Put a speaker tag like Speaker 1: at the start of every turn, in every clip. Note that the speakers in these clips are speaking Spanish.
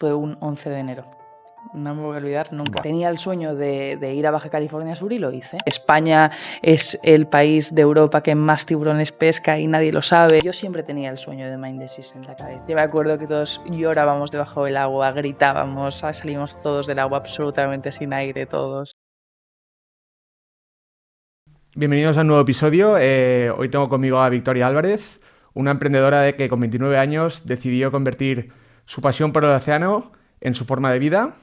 Speaker 1: Fue un 11 de enero. No me voy a olvidar nunca. Tenía el sueño de ir a Baja California Sur y lo hice. España es el país de Europa que más tiburones pesca y nadie lo sabe. Yo siempre tenía el sueño de Mind the Seas en la cabeza. Yo me acuerdo que todos llorábamos debajo del agua, gritábamos, salimos todos del agua absolutamente sin aire, todos.
Speaker 2: Bienvenidos a un nuevo episodio. Hoy tengo conmigo a Victoria Álvarez, una emprendedora que con 29 años decidió convertir su pasión por el océano en su forma de vida.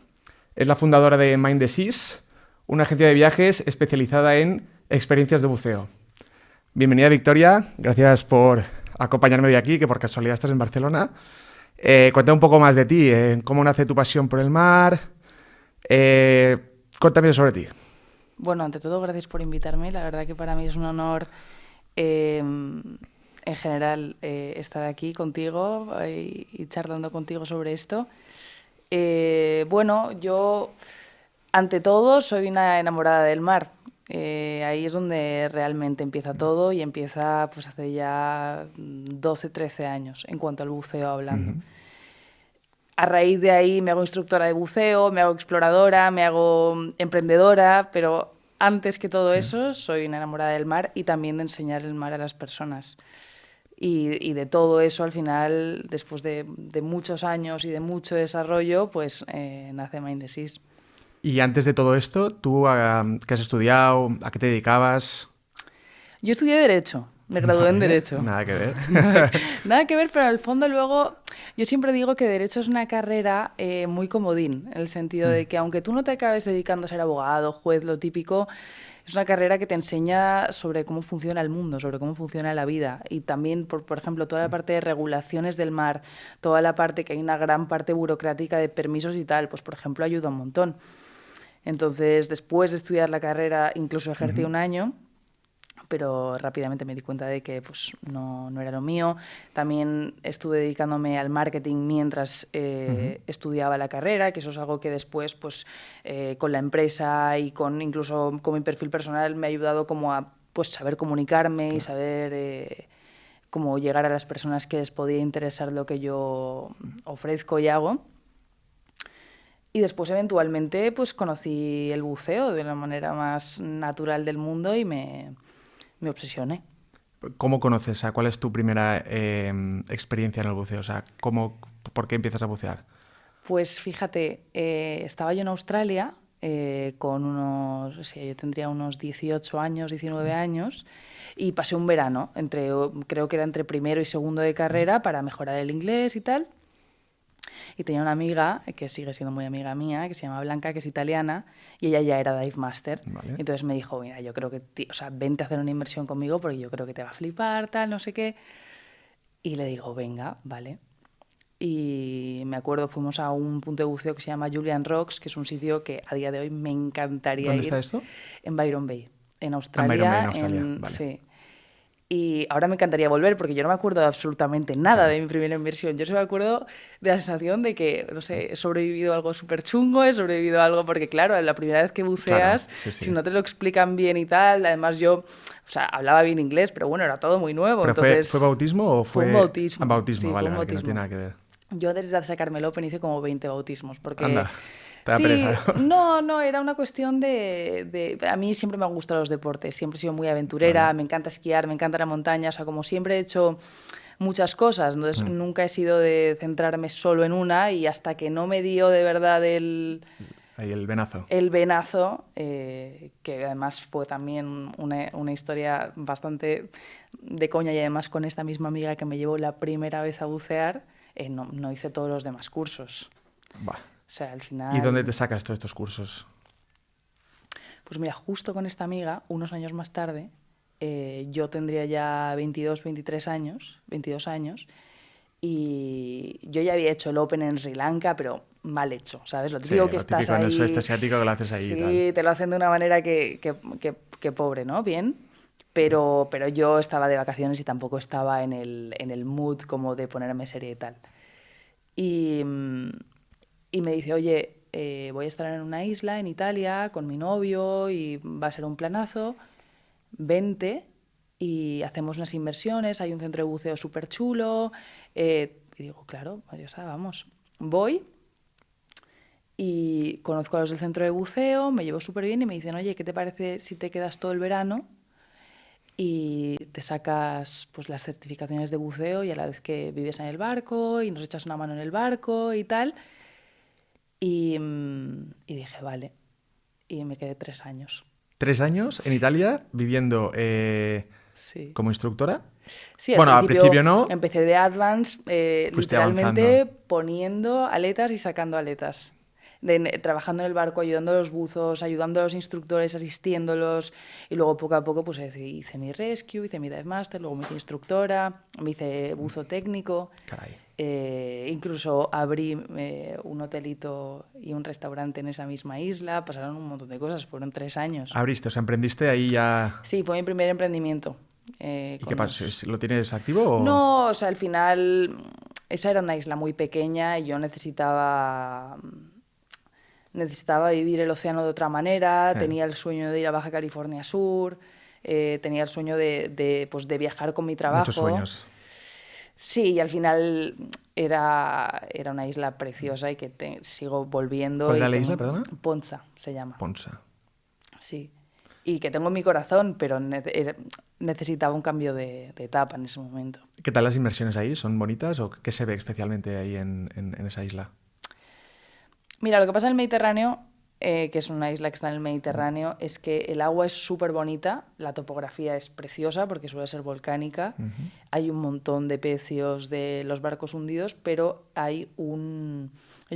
Speaker 2: Es la fundadora de Mind the Seas, una agencia de viajes especializada en experiencias de buceo. Bienvenida, Victoria. Gracias por acompañarme hoy aquí, que por casualidad estás en Barcelona. Cuéntame un poco más de ti, cómo nace tu pasión por el mar. Cuéntame sobre ti.
Speaker 1: Bueno, ante todo, gracias por invitarme. La verdad que para mí es un honor, en general, estar aquí contigo y charlando contigo sobre esto. Bueno, yo, ante todo, soy una enamorada del mar. Ahí es donde realmente empieza todo y empieza pues hace ya 12, 13 años, en cuanto al buceo hablando. A raíz de ahí me hago instructora de buceo, me hago exploradora, me hago emprendedora, pero antes que todo eso soy una enamorada del mar y también de enseñar el mar a las personas. Y de todo eso, al final, después de muchos años y de mucho desarrollo, pues nace Mind the Seas.
Speaker 2: Y antes de todo esto, ¿tú qué has estudiado? ¿A qué te dedicabas?
Speaker 1: Yo estudié Derecho, me gradué en Derecho.
Speaker 2: Nada que ver.
Speaker 1: Nada que ver, pero al fondo luego yo siempre digo que Derecho es una carrera muy comodín, en el sentido de que aunque tú no te acabes dedicando a ser abogado, juez, lo típico, es una carrera que te enseña sobre cómo funciona el mundo, sobre cómo funciona la vida. Y también, por ejemplo, toda la parte de regulaciones del mar, toda la parte que hay una gran parte burocrática de permisos y tal, pues por ejemplo ayuda un montón. Entonces, después de estudiar la carrera, incluso ejercí un año, pero rápidamente me di cuenta de que pues, no era lo mío. También estuve dedicándome al marketing mientras estudiaba la carrera, que eso es algo que después pues, con la empresa y incluso con mi perfil personal me ha ayudado como a pues, saber comunicarme y saber cómo llegar a las personas que les podía interesar lo que yo ofrezco y hago. Y después, eventualmente, pues conocí el buceo de la manera más natural del mundo y me obsesioné.
Speaker 2: ¿Cómo conoces? ¿Cuál es tu primera experiencia en el buceo? O sea, ¿por qué empiezas a bucear?
Speaker 1: Pues fíjate, estaba yo en Australia con yo tendría unos 18 años, 19 años, y pasé un verano, creo que era entre primero y segundo de carrera para mejorar el inglés y tal. Y tenía una amiga, que sigue siendo muy amiga mía, que se llama Blanca, que es italiana, y ella ya era dive master.
Speaker 2: Vale.
Speaker 1: Entonces me dijo, mira, yo creo que, vente a hacer una inmersión conmigo porque yo creo que te va a flipar, tal, no sé qué. Y le digo, venga, vale. Y me acuerdo, fuimos a un punto de buceo que se llama Julian Rocks, que es un sitio que a día de hoy me encantaría ir.
Speaker 2: ¿Dónde está esto?
Speaker 1: En Byron Bay, en
Speaker 2: En Byron
Speaker 1: Australia.
Speaker 2: Bay, en Australia. Vale.
Speaker 1: Sí. Y ahora me encantaría volver porque yo no me acuerdo de absolutamente nada de mi primera inversión. Yo solo me acuerdo de la sensación de que, no sé, he sobrevivido a algo súper chungo, he sobrevivido a algo porque, claro, la primera vez que buceas,
Speaker 2: sí.
Speaker 1: si no te lo explican bien y tal, además yo, hablaba bien inglés, pero bueno, era todo muy nuevo.
Speaker 2: ¿Pero
Speaker 1: entonces,
Speaker 2: fue bautismo o fue...?
Speaker 1: Fue un bautismo.
Speaker 2: Bautismo,
Speaker 1: Sí,
Speaker 2: vale,
Speaker 1: fue un
Speaker 2: que no tiene
Speaker 1: bautismo.
Speaker 2: nada que ver.
Speaker 1: Yo desde sacarme el Open hice como 20 bautismos porque...
Speaker 2: Anda. Te da
Speaker 1: Sí,
Speaker 2: pereza,
Speaker 1: no, era una cuestión de... A mí siempre me han gustado los deportes, siempre he sido muy aventurera,
Speaker 2: Vale.
Speaker 1: me encanta esquiar, me encanta la montaña, como siempre he hecho muchas cosas, entonces nunca he sido de centrarme solo en una y hasta que no me dio de verdad
Speaker 2: Ahí el venazo.
Speaker 1: el venazo, que además fue también una historia bastante de coña y además con esta misma amiga que me llevó la primera vez a bucear, no hice todos los demás cursos.
Speaker 2: Bah.
Speaker 1: Al final...
Speaker 2: ¿Y dónde te sacas todos estos cursos?
Speaker 1: Pues mira, justo con esta amiga, unos años más tarde, yo tendría ya 22 años, y yo ya había hecho el Open en Sri Lanka, pero mal hecho, ¿sabes? Lo típico que
Speaker 2: lo
Speaker 1: estás
Speaker 2: típico
Speaker 1: ahí...
Speaker 2: en el sudeste asiático que lo haces ahí
Speaker 1: sí,
Speaker 2: y tal.
Speaker 1: te lo hacen de una manera que pobre, ¿no? Bien, pero yo estaba de vacaciones y tampoco estaba en el mood como de ponerme seria y tal. Y me dice, oye, voy a estar en una isla en Italia con mi novio y va a ser un planazo, vente y hacemos unas inmersiones, hay un centro de buceo súper chulo. Y digo, claro, ya está, vamos. Voy y conozco a los del centro de buceo, me llevo súper bien y me dicen, oye, ¿qué te parece si te quedas todo el verano y te sacas pues las certificaciones de buceo y a la vez que vives en el barco y nos echas una mano en el barco y tal? Y dije, vale. Y me quedé 3 años.
Speaker 2: 3 años en Italia viviendo
Speaker 1: Sí.
Speaker 2: como instructora.
Speaker 1: Sí,
Speaker 2: Bueno, al principio no,
Speaker 1: empecé de advance,
Speaker 2: fuiste
Speaker 1: literalmente
Speaker 2: avanzando.
Speaker 1: poniendo aletas y sacando aletas. Trabajando en el barco, ayudando a los buzos, ayudando a los instructores, asistiéndolos. Y luego poco a poco pues hice mi rescue, hice mi dive master, luego me hice instructora, me hice buzo técnico.
Speaker 2: Caray.
Speaker 1: Incluso abrí un hotelito y un restaurante en esa misma isla. Pasaron un montón de cosas, fueron 3 años.
Speaker 2: Abriste, o sea, emprendiste ahí ya.
Speaker 1: Sí, fue mi primer emprendimiento.
Speaker 2: ¿Y qué pasa? ¿Lo tienes activo o...?
Speaker 1: No, o sea, al final esa era una isla muy pequeña y yo necesitaba vivir el océano de otra manera, tenía el sueño de ir a Baja California Sur, tenía el sueño pues, de viajar con mi trabajo.
Speaker 2: Muchos sueños.
Speaker 1: Sí, y al final era una isla preciosa y que sigo volviendo.
Speaker 2: ¿Cuál era la isla, perdona?
Speaker 1: Ponza se llama.
Speaker 2: Ponza.
Speaker 1: Sí. Y que tengo en mi corazón, pero necesitaba un cambio de etapa en ese momento.
Speaker 2: ¿Qué tal las inmersiones ahí? ¿Son bonitas o qué se ve especialmente ahí en esa isla?
Speaker 1: Mira, lo que pasa en el Mediterráneo, que es una isla que está en el Mediterráneo, es que el agua es súper bonita, la topografía es preciosa porque suele ser volcánica, hay un montón de pecios de los barcos hundidos, pero hay un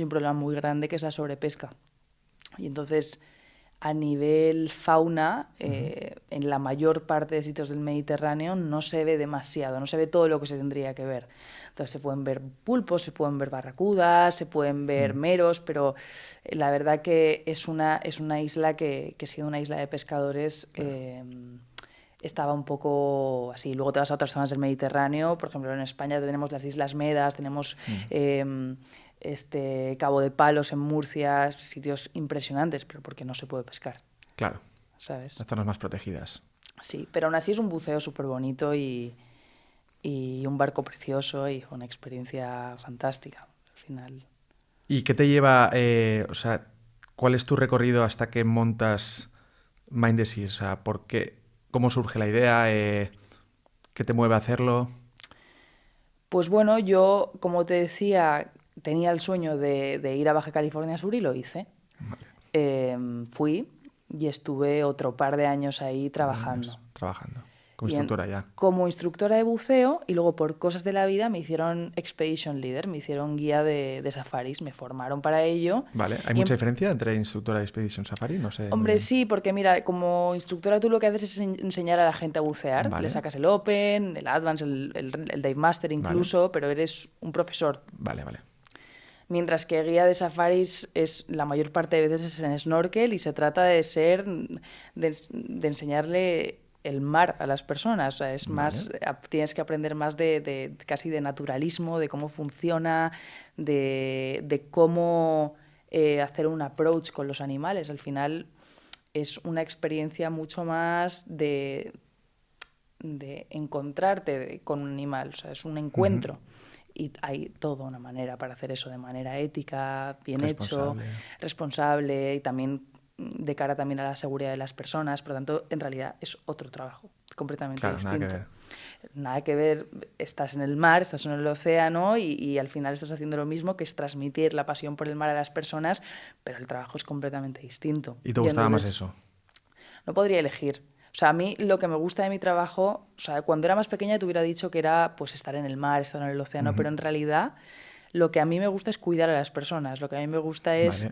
Speaker 1: problema muy grande que es la sobrepesca. Y entonces, a nivel fauna, en la mayor parte de sitios del Mediterráneo no se ve demasiado, no se ve todo lo que se tendría que ver. Entonces se pueden ver pulpos, se pueden ver barracudas, se pueden ver meros, pero la verdad que es una isla que siendo una isla de pescadores, estaba un poco así. Luego te vas a otras zonas del Mediterráneo, por ejemplo en España tenemos las Islas Medas, tenemos Cabo de Palos en Murcia, sitios impresionantes, pero porque no se puede pescar.
Speaker 2: Claro,
Speaker 1: ¿Sabes?
Speaker 2: las zonas más protegidas.
Speaker 1: Sí, pero aún así es un buceo súper bonito y un barco precioso y una experiencia fantástica al final.
Speaker 2: ¿Y qué te lleva, o sea, cuál es tu recorrido hasta que montas Mind the Sea? O sea, ¿cómo surge la idea? ¿Qué te mueve a hacerlo?
Speaker 1: Pues bueno, yo, como te decía, tenía el sueño de ir a Baja California Sur y lo hice.
Speaker 2: Vale.
Speaker 1: Fui y estuve otro par de años ahí trabajando.
Speaker 2: Trabajando. Como instructora ya.
Speaker 1: Como instructora de buceo y luego por cosas de la vida me hicieron Expedition Leader, me hicieron guía de safaris, me formaron para ello.
Speaker 2: Vale, ¿hay mucha diferencia entre instructora de Expedition Safari? No sé.
Speaker 1: Hombre, sí, porque mira, como instructora tú lo que haces es enseñar a la gente a bucear.
Speaker 2: Vale.
Speaker 1: Le sacas el Open, el Advance, el Dive Master incluso, pero eres un profesor.
Speaker 2: Vale.
Speaker 1: Mientras que guía de safaris la mayor parte de veces es en snorkel y se trata de enseñarle el mar a las personas. O sea, es más, tienes que aprender más casi de naturalismo, de cómo funciona, de cómo hacer un approach con los animales. Al final es una experiencia mucho más de encontrarte con un animal. O sea, es un encuentro. Y hay toda una manera para hacer eso de manera ética, bien hecho, responsable y también de cara también a la seguridad de las personas. Por lo tanto, en realidad es otro trabajo completamente distinto. Nada que ver. Estás en el mar, estás en el océano y al final estás haciendo lo mismo, que es transmitir la pasión por el mar a las personas, pero el trabajo es completamente distinto.
Speaker 2: ¿Y te gustaba más eso?
Speaker 1: No podría elegir. O sea, a mí lo que me gusta de mi trabajo, o sea, cuando era más pequeña te hubiera dicho que era pues estar en el mar, estar en el océano, pero en realidad lo que a mí me gusta es cuidar a las personas. Lo que a mí me gusta es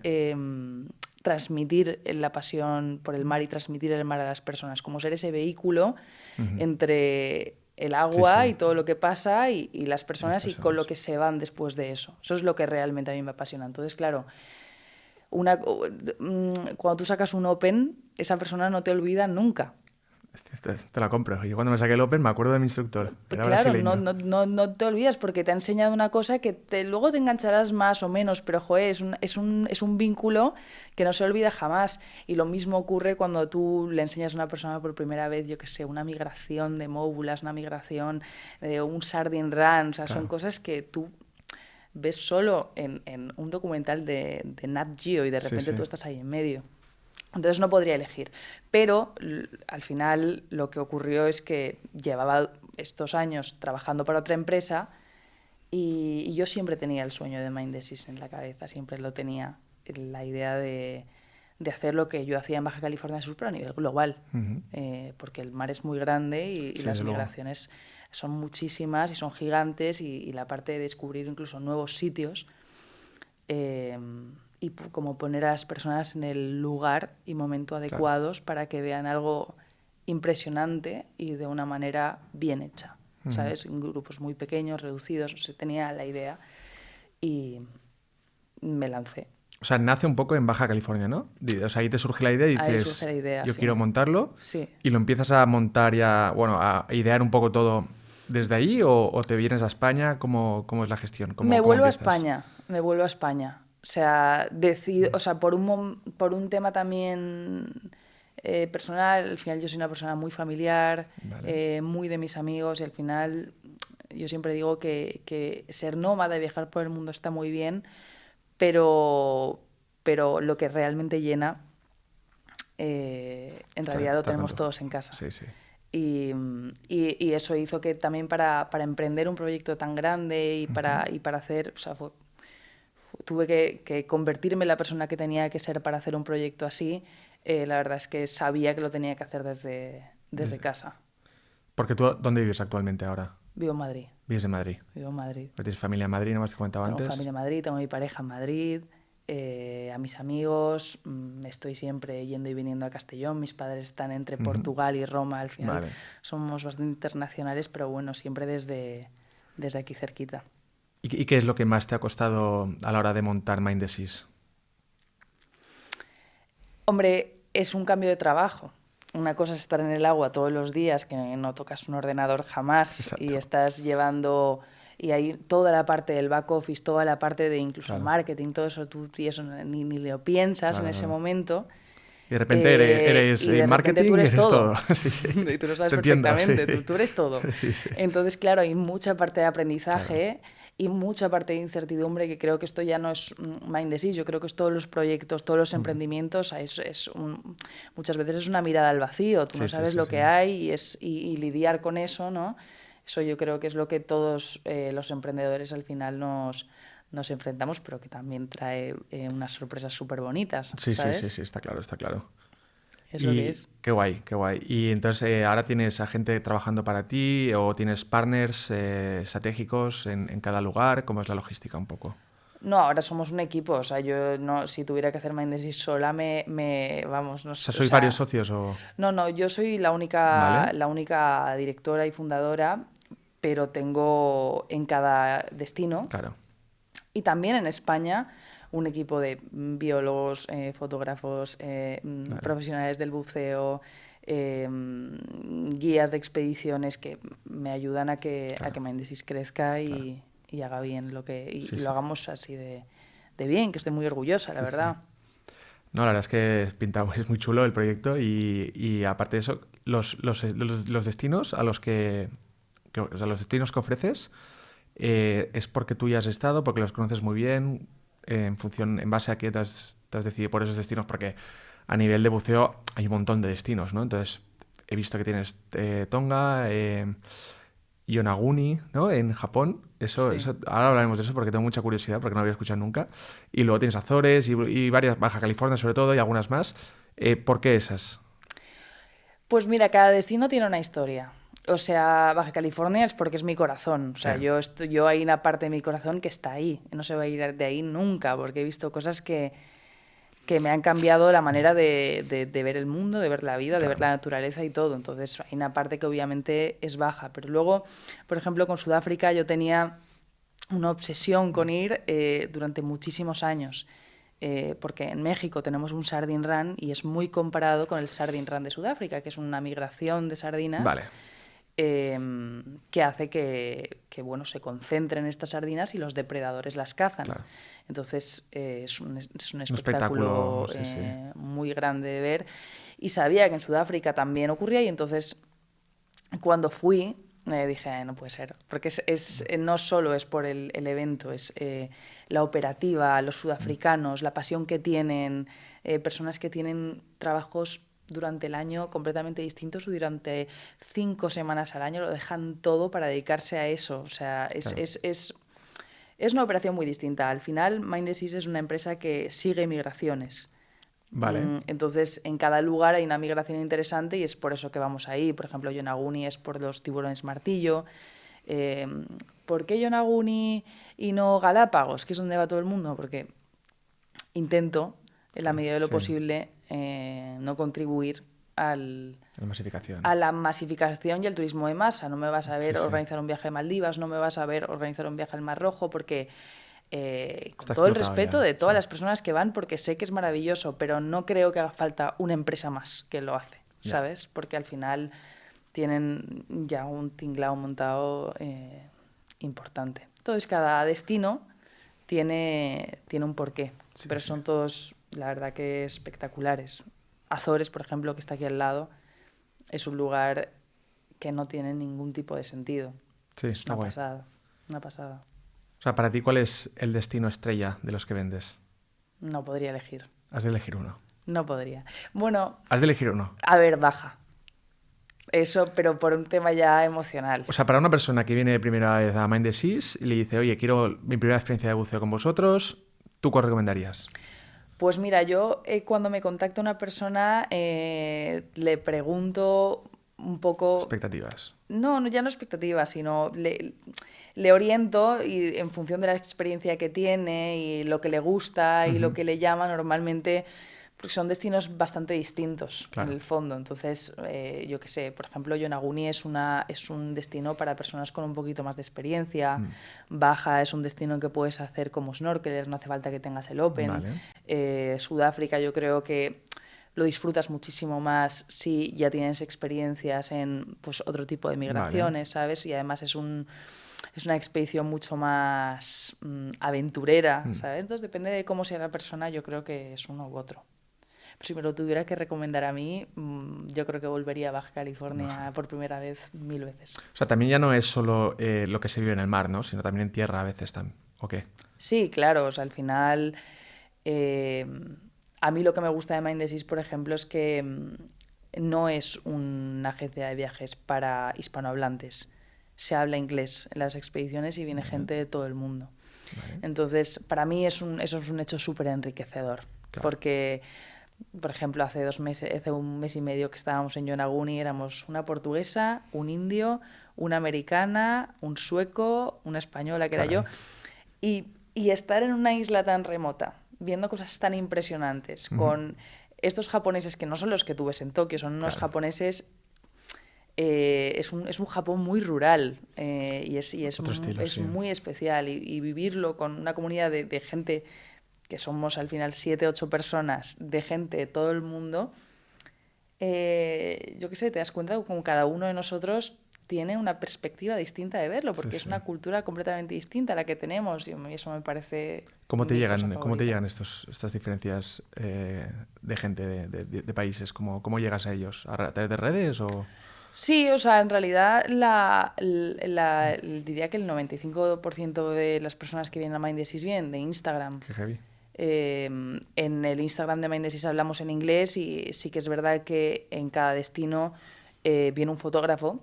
Speaker 1: transmitir la pasión por el mar y transmitir el mar a las personas, como ser ese vehículo entre el agua y todo lo que pasa y las personas y con lo que se van después de eso. Eso es lo que realmente a mí me apasiona. Entonces, claro, cuando tú sacas un Open, esa persona no te olvida nunca.
Speaker 2: Te la compro. Yo cuando me saqué el Open me acuerdo de mi instructor. Era
Speaker 1: claro,
Speaker 2: brasileño.
Speaker 1: no te olvidas porque te ha enseñado una cosa que luego te engancharás más o menos, pero joder, es un vínculo que no se olvida jamás. Y lo mismo ocurre cuando tú le enseñas a una persona por primera vez, yo qué sé, una migración de móbulas, una migración de un sardine run, o sea, son cosas que tú ves solo en un documental de Nat Geo y de repente
Speaker 2: sí.
Speaker 1: tú estás ahí en medio. Entonces no podría elegir. Pero al final lo que ocurrió es que llevaba estos años trabajando para otra empresa y yo siempre tenía el sueño de Mindesis en la cabeza, siempre lo tenía, la idea de hacer lo que yo hacía en Baja California Sur, pero a nivel global, porque el mar es muy grande y
Speaker 2: Sí,
Speaker 1: las
Speaker 2: desde luego.
Speaker 1: migraciones son muchísimas y son gigantes y la parte de descubrir incluso nuevos sitios y como poner a las personas en el lugar y momento
Speaker 2: Claro.
Speaker 1: adecuados para que vean algo impresionante y de una manera bien hecha, ¿sabes? En grupos muy pequeños, reducidos, no sé, tenía la idea y me lancé.
Speaker 2: O sea, nace un poco en Baja California, ¿no? O sea, ahí te surge la idea y
Speaker 1: Ahí surge
Speaker 2: dices,
Speaker 1: la idea,
Speaker 2: yo
Speaker 1: sí.
Speaker 2: quiero montarlo.
Speaker 1: Sí.
Speaker 2: Y lo empiezas a montar ya, bueno, a idear un poco todo desde ahí o te vienes a España. ¿Cómo es la gestión?
Speaker 1: Me
Speaker 2: ¿Cómo
Speaker 1: vuelvo a
Speaker 2: empiezas?
Speaker 1: España, me vuelvo a España. O sea, decido, o sea, por un tema también personal, al final yo soy una persona muy familiar,
Speaker 2: Vale.
Speaker 1: muy de mis amigos y al final yo siempre digo que ser nómada y viajar por el mundo está muy bien, pero, pero lo que realmente llena, en realidad lo
Speaker 2: Está
Speaker 1: tenemos
Speaker 2: tanto.
Speaker 1: todos en casa.
Speaker 2: Sí, sí.
Speaker 1: Y eso hizo que también para emprender un proyecto tan grande y para hacer, o sea, tuve que convertirme en la persona que tenía que ser para hacer un proyecto así. La verdad es que sabía que lo tenía que hacer desde casa.
Speaker 2: Porque tú, ¿dónde vives actualmente ahora?
Speaker 1: Vivo en Madrid,
Speaker 2: Vives en Madrid.
Speaker 1: vivo en Madrid.
Speaker 2: ¿Tienes familia en Madrid? ¿No me has comentado
Speaker 1: Tengo
Speaker 2: antes?
Speaker 1: familia en Madrid, tengo mi pareja en Madrid, a mis amigos, estoy siempre yendo y viniendo a Castellón, mis padres están entre Portugal y Roma, al final
Speaker 2: Vale.
Speaker 1: somos bastante internacionales, pero bueno, siempre desde aquí cerquita.
Speaker 2: ¿Y qué es lo que más te ha costado a la hora de montar Mind the Seas?
Speaker 1: Hombre, es un cambio de trabajo. Una cosa es estar en el agua todos los días, que no tocas un ordenador jamás y
Speaker 2: Exacto.
Speaker 1: estás llevando y ahí toda la parte del back office, toda la parte de incluso
Speaker 2: Claro.
Speaker 1: marketing, todo eso tú y eso ni lo piensas en
Speaker 2: Claro,
Speaker 1: ese
Speaker 2: claro.
Speaker 1: momento.
Speaker 2: Y de repente eres
Speaker 1: Y de repente tú
Speaker 2: marketing,
Speaker 1: eres
Speaker 2: eres
Speaker 1: todo.
Speaker 2: todo. Sí, sí.
Speaker 1: Y tú lo sabes
Speaker 2: Te entiendo, sí.
Speaker 1: perfectamente, tú eres todo.
Speaker 2: Sí, sí.
Speaker 1: Entonces, claro, hay mucha parte de
Speaker 2: Claro.
Speaker 1: aprendizaje y mucha parte de incertidumbre que creo que esto ya no es mind the seas, yo creo que es todos los proyectos, todos los emprendimientos, muchas veces es una mirada al vacío, tú no
Speaker 2: Sí, sí,
Speaker 1: sabes
Speaker 2: sí,
Speaker 1: lo
Speaker 2: sí.
Speaker 1: que hay y lidiar con eso, ¿no? Eso yo creo que es lo que todos los emprendedores al final nos enfrentamos, pero que también trae unas sorpresas súper bonitas,
Speaker 2: Sí, sí, sí,
Speaker 1: ¿sabes?
Speaker 2: sí, está claro, está claro.
Speaker 1: Es lo que
Speaker 2: Y
Speaker 1: es.
Speaker 2: qué guay, qué guay. Y entonces, ¿ahora tienes a gente trabajando para ti o tienes partners estratégicos en cada lugar? ¿Cómo es la logística un poco?
Speaker 1: No, ahora somos un equipo, o sea, yo no, si tuviera que hacer Mindesys sola, vamos, no,
Speaker 2: O sea,
Speaker 1: o
Speaker 2: ¿sois varios
Speaker 1: sea,
Speaker 2: socios o...?
Speaker 1: no, yo soy
Speaker 2: ¿Vale?
Speaker 1: la única directora y fundadora, pero tengo en cada destino
Speaker 2: Claro,
Speaker 1: y también en España un equipo de biólogos, fotógrafos,
Speaker 2: claro,
Speaker 1: profesionales del buceo, guías de expediciones que me ayudan a que
Speaker 2: claro,
Speaker 1: Mindesys crezca
Speaker 2: claro.
Speaker 1: y haga bien
Speaker 2: Sí,
Speaker 1: y lo
Speaker 2: sí,
Speaker 1: hagamos así de bien, que estoy muy orgullosa, la
Speaker 2: sí, sí.
Speaker 1: verdad.
Speaker 2: No, la verdad es que es muy chulo el proyecto y aparte de eso, los destinos a los o sea, los destinos que ofreces, es porque tú ya has estado, porque los conoces muy bien, en base a qué te has decidido por esos destinos, porque a nivel de buceo hay un montón de destinos, ¿no? Entonces, he visto que tienes Tonga, Yonaguni, ¿no? En Japón.
Speaker 1: Sí.
Speaker 2: Ahora hablaremos de eso porque tengo mucha curiosidad, porque no lo había escuchado nunca. Y luego tienes Azores y varias, Baja California sobre todo, y algunas más. ¿Por qué esas?
Speaker 1: Pues mira, cada destino tiene una historia. O sea, Baja California es porque es mi corazón. O sea,
Speaker 2: Eh,
Speaker 1: yo hay una parte de mi corazón que está ahí. No se va a ir de ahí nunca, porque he visto cosas que me han cambiado la manera de ver el mundo, de ver la vida, de ver
Speaker 2: claro,
Speaker 1: la naturaleza y todo. Entonces, hay una parte que obviamente es baja. Pero luego, por ejemplo, con Sudáfrica yo tenía una obsesión con ir durante muchísimos años. Porque en México tenemos un sardine run y es muy comparado con el sardine run de Sudáfrica, que es una migración de sardinas
Speaker 2: vale,
Speaker 1: que hace bueno, se concentren estas sardinas y los depredadores las cazan.
Speaker 2: claro.
Speaker 1: Entonces es un
Speaker 2: Un espectáculo,
Speaker 1: espectáculo
Speaker 2: sí, sí.
Speaker 1: muy grande de ver. Y sabía que en Sudáfrica también ocurría y entonces cuando fui Dije, no puede ser, porque no solo es por el evento, es la operativa, los sudafricanos, la pasión que tienen, personas que tienen trabajos durante el año completamente distintos o durante 5 semanas al año lo dejan todo para dedicarse a eso. O sea,
Speaker 2: Claro.
Speaker 1: es una operación muy distinta. Al final, Mindesys es una empresa que sigue migraciones.
Speaker 2: Vale.
Speaker 1: Entonces, en cada lugar hay una migración interesante y es por eso que vamos ahí. Por ejemplo, Yonaguni es por los tiburones martillo. Eh, ¿Por qué Yonaguni y no Galápagos, que es donde va todo el mundo? Porque intento, en la medida de lo
Speaker 2: Sí.
Speaker 1: posible, no contribuir
Speaker 2: La masificación.
Speaker 1: a la masificación y al turismo de masa. No me vas a ver
Speaker 2: Sí, sí.
Speaker 1: organizar un viaje a Maldivas, no me vas a ver organizar un viaje al Mar Rojo, porque con
Speaker 2: Está
Speaker 1: todo el
Speaker 2: explotado
Speaker 1: respeto
Speaker 2: ya,
Speaker 1: de todas
Speaker 2: sí.
Speaker 1: las personas que van, porque sé que es maravilloso, pero no creo que haga falta una empresa más que lo hace,
Speaker 2: Ya.
Speaker 1: ¿sabes? Porque al final tienen ya un tinglao montado importante. Entonces, cada destino tiene un porqué,
Speaker 2: Sí,
Speaker 1: pero
Speaker 2: sí.
Speaker 1: son todos, la verdad, que espectaculares. Azores, por ejemplo, que está aquí al lado, es un lugar que no tiene ningún tipo de sentido.
Speaker 2: Sí,
Speaker 1: Es
Speaker 2: está
Speaker 1: una
Speaker 2: guay.
Speaker 1: pasada, una pasada.
Speaker 2: O sea, para ti, ¿cuál es el destino estrella de los que vendes?
Speaker 1: No podría elegir,
Speaker 2: Has de elegir uno.
Speaker 1: no podría. Bueno,
Speaker 2: Has de elegir uno.
Speaker 1: a ver, baja. Eso, pero por un tema ya emocional.
Speaker 2: O sea, para una persona que viene de primera vez a Mind the Seas y le dice, oye, quiero mi primera experiencia de buceo con vosotros, ¿tú cuál recomendarías?
Speaker 1: Pues mira, yo cuando me contacta una persona le pregunto un poco,
Speaker 2: Expectativas.
Speaker 1: no, ya no expectativas, sino le oriento y en función de la experiencia que tiene y lo que le gusta y lo que le llama normalmente, porque son destinos bastante distintos
Speaker 2: Claro.
Speaker 1: en el fondo. Entonces, yo qué sé, por ejemplo, Yonaguni es un destino para personas con un poquito más de experiencia. Baja es un destino que puedes hacer como snorkeler, no hace falta que tengas el Open.
Speaker 2: Vale.
Speaker 1: Sudáfrica yo creo que lo disfrutas muchísimo más si ya tienes experiencias en pues, otro tipo de migraciones, ¿sabes? Y además es una expedición mucho más aventurera, ¿sabes? Entonces depende de cómo sea la persona, yo creo que es uno u otro. Pero si me lo tuviera que recomendar a mí, yo creo que volvería a Baja California por primera vez 1000 veces.
Speaker 2: O sea, también ya no es solo lo que se vive en el mar, ¿no? Sino también en tierra a veces también. ¿O qué?
Speaker 1: Sí, claro, o sea, al final eh, a mí lo que me gusta de Mind the Seas, por ejemplo, es que no es una agencia de viajes para hispanohablantes. Se habla inglés en las expediciones y viene gente de todo el mundo.
Speaker 2: Vale.
Speaker 1: Entonces, para mí eso es un hecho súper enriquecedor.
Speaker 2: Claro.
Speaker 1: Porque, por ejemplo, hace 1 mes y medio que estábamos en Yonaguni, éramos una portuguesa, un indio, una americana, un sueco, una española, que era yo. Y estar en una isla tan remota, viendo cosas tan impresionantes, con estos japoneses que no son los que tú ves en Tokio, son unos japoneses... es un Japón muy rural y es
Speaker 2: Otro estilo, sí.
Speaker 1: muy especial y vivirlo con una comunidad de gente que somos al final 7, 8 personas, de gente de todo el mundo, yo qué sé, te das cuenta que como cada uno de nosotros tiene una perspectiva distinta de verlo, porque es una cultura completamente distinta a la que tenemos y eso me parece...
Speaker 2: ¿Cómo te
Speaker 1: mi cosa
Speaker 2: llegan
Speaker 1: favorita.
Speaker 2: estas diferencias de gente de países? ¿Cómo llegas a ellos? ¿A través de redes o...?
Speaker 1: Sí, o sea, en realidad diría que el 95% de las personas que vienen a Mind the Seas vienen de Instagram.
Speaker 2: Qué heavy.
Speaker 1: En el Instagram de Mind the Seas hablamos en inglés y sí que es verdad que en cada destino viene un fotógrafo,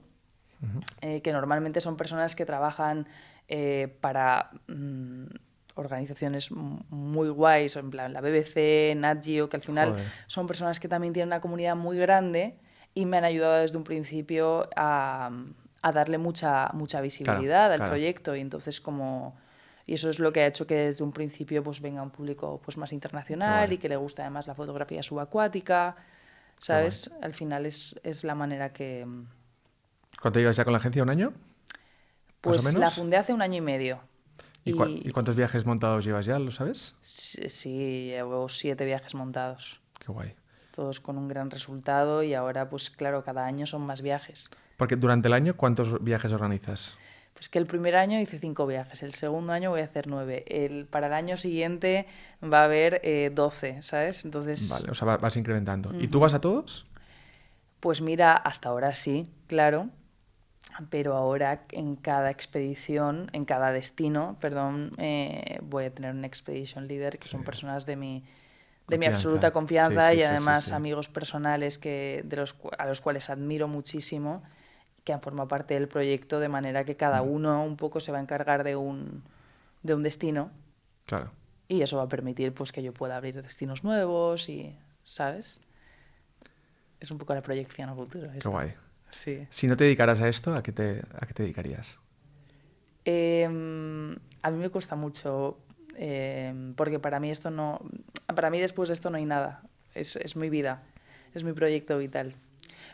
Speaker 1: que normalmente son personas que trabajan para organizaciones muy guays, en plan la BBC, Nat Geo, que al final
Speaker 2: Joder.
Speaker 1: son personas que también tienen una comunidad muy grande y me han ayudado desde un principio a darle mucha visibilidad al proyecto y entonces y eso es lo que ha hecho que desde un principio pues venga un público pues más internacional y que le guste además la fotografía subacuática, ¿sabes? Al final es la manera que...
Speaker 2: ¿Cuánto llevas ya con la agencia? ¿Un año?
Speaker 1: Pues
Speaker 2: ¿Más o
Speaker 1: la
Speaker 2: menos?
Speaker 1: fundé hace 1 año y medio.
Speaker 2: ¿Y cuántos viajes montados llevas ya? ¿Lo sabes?
Speaker 1: Sí, llevo 7 viajes montados,
Speaker 2: Qué guay.
Speaker 1: todos con un gran resultado y ahora pues claro, cada año son más viajes.
Speaker 2: Porque durante el año, ¿cuántos viajes organizas?
Speaker 1: Pues que el primer año hice 5 viajes, el segundo año voy a hacer 9, para el año siguiente va a haber 12, ¿sabes? Entonces,
Speaker 2: Vale, o sea, vas incrementando. ¿Y tú vas a todos?
Speaker 1: pues mira, hasta ahora sí, claro. pero ahora en cada expedición, en cada destino, perdón, voy a tener un expedition leader que son personas de mi absoluta confianza y además amigos personales a los cuales admiro muchísimo, que han formado parte del proyecto, de manera que cada uno un poco se va a encargar de un destino.
Speaker 2: Claro.
Speaker 1: Y eso va a permitir pues que yo pueda abrir destinos nuevos y, ¿sabes? Es un poco la proyección a futuro.
Speaker 2: Qué guay.
Speaker 1: Sí.
Speaker 2: Si no te dedicaras a esto, ¿a qué te dedicarías?
Speaker 1: A mí me cuesta mucho, porque para mí después de esto no hay nada. Es mi vida, es mi proyecto vital.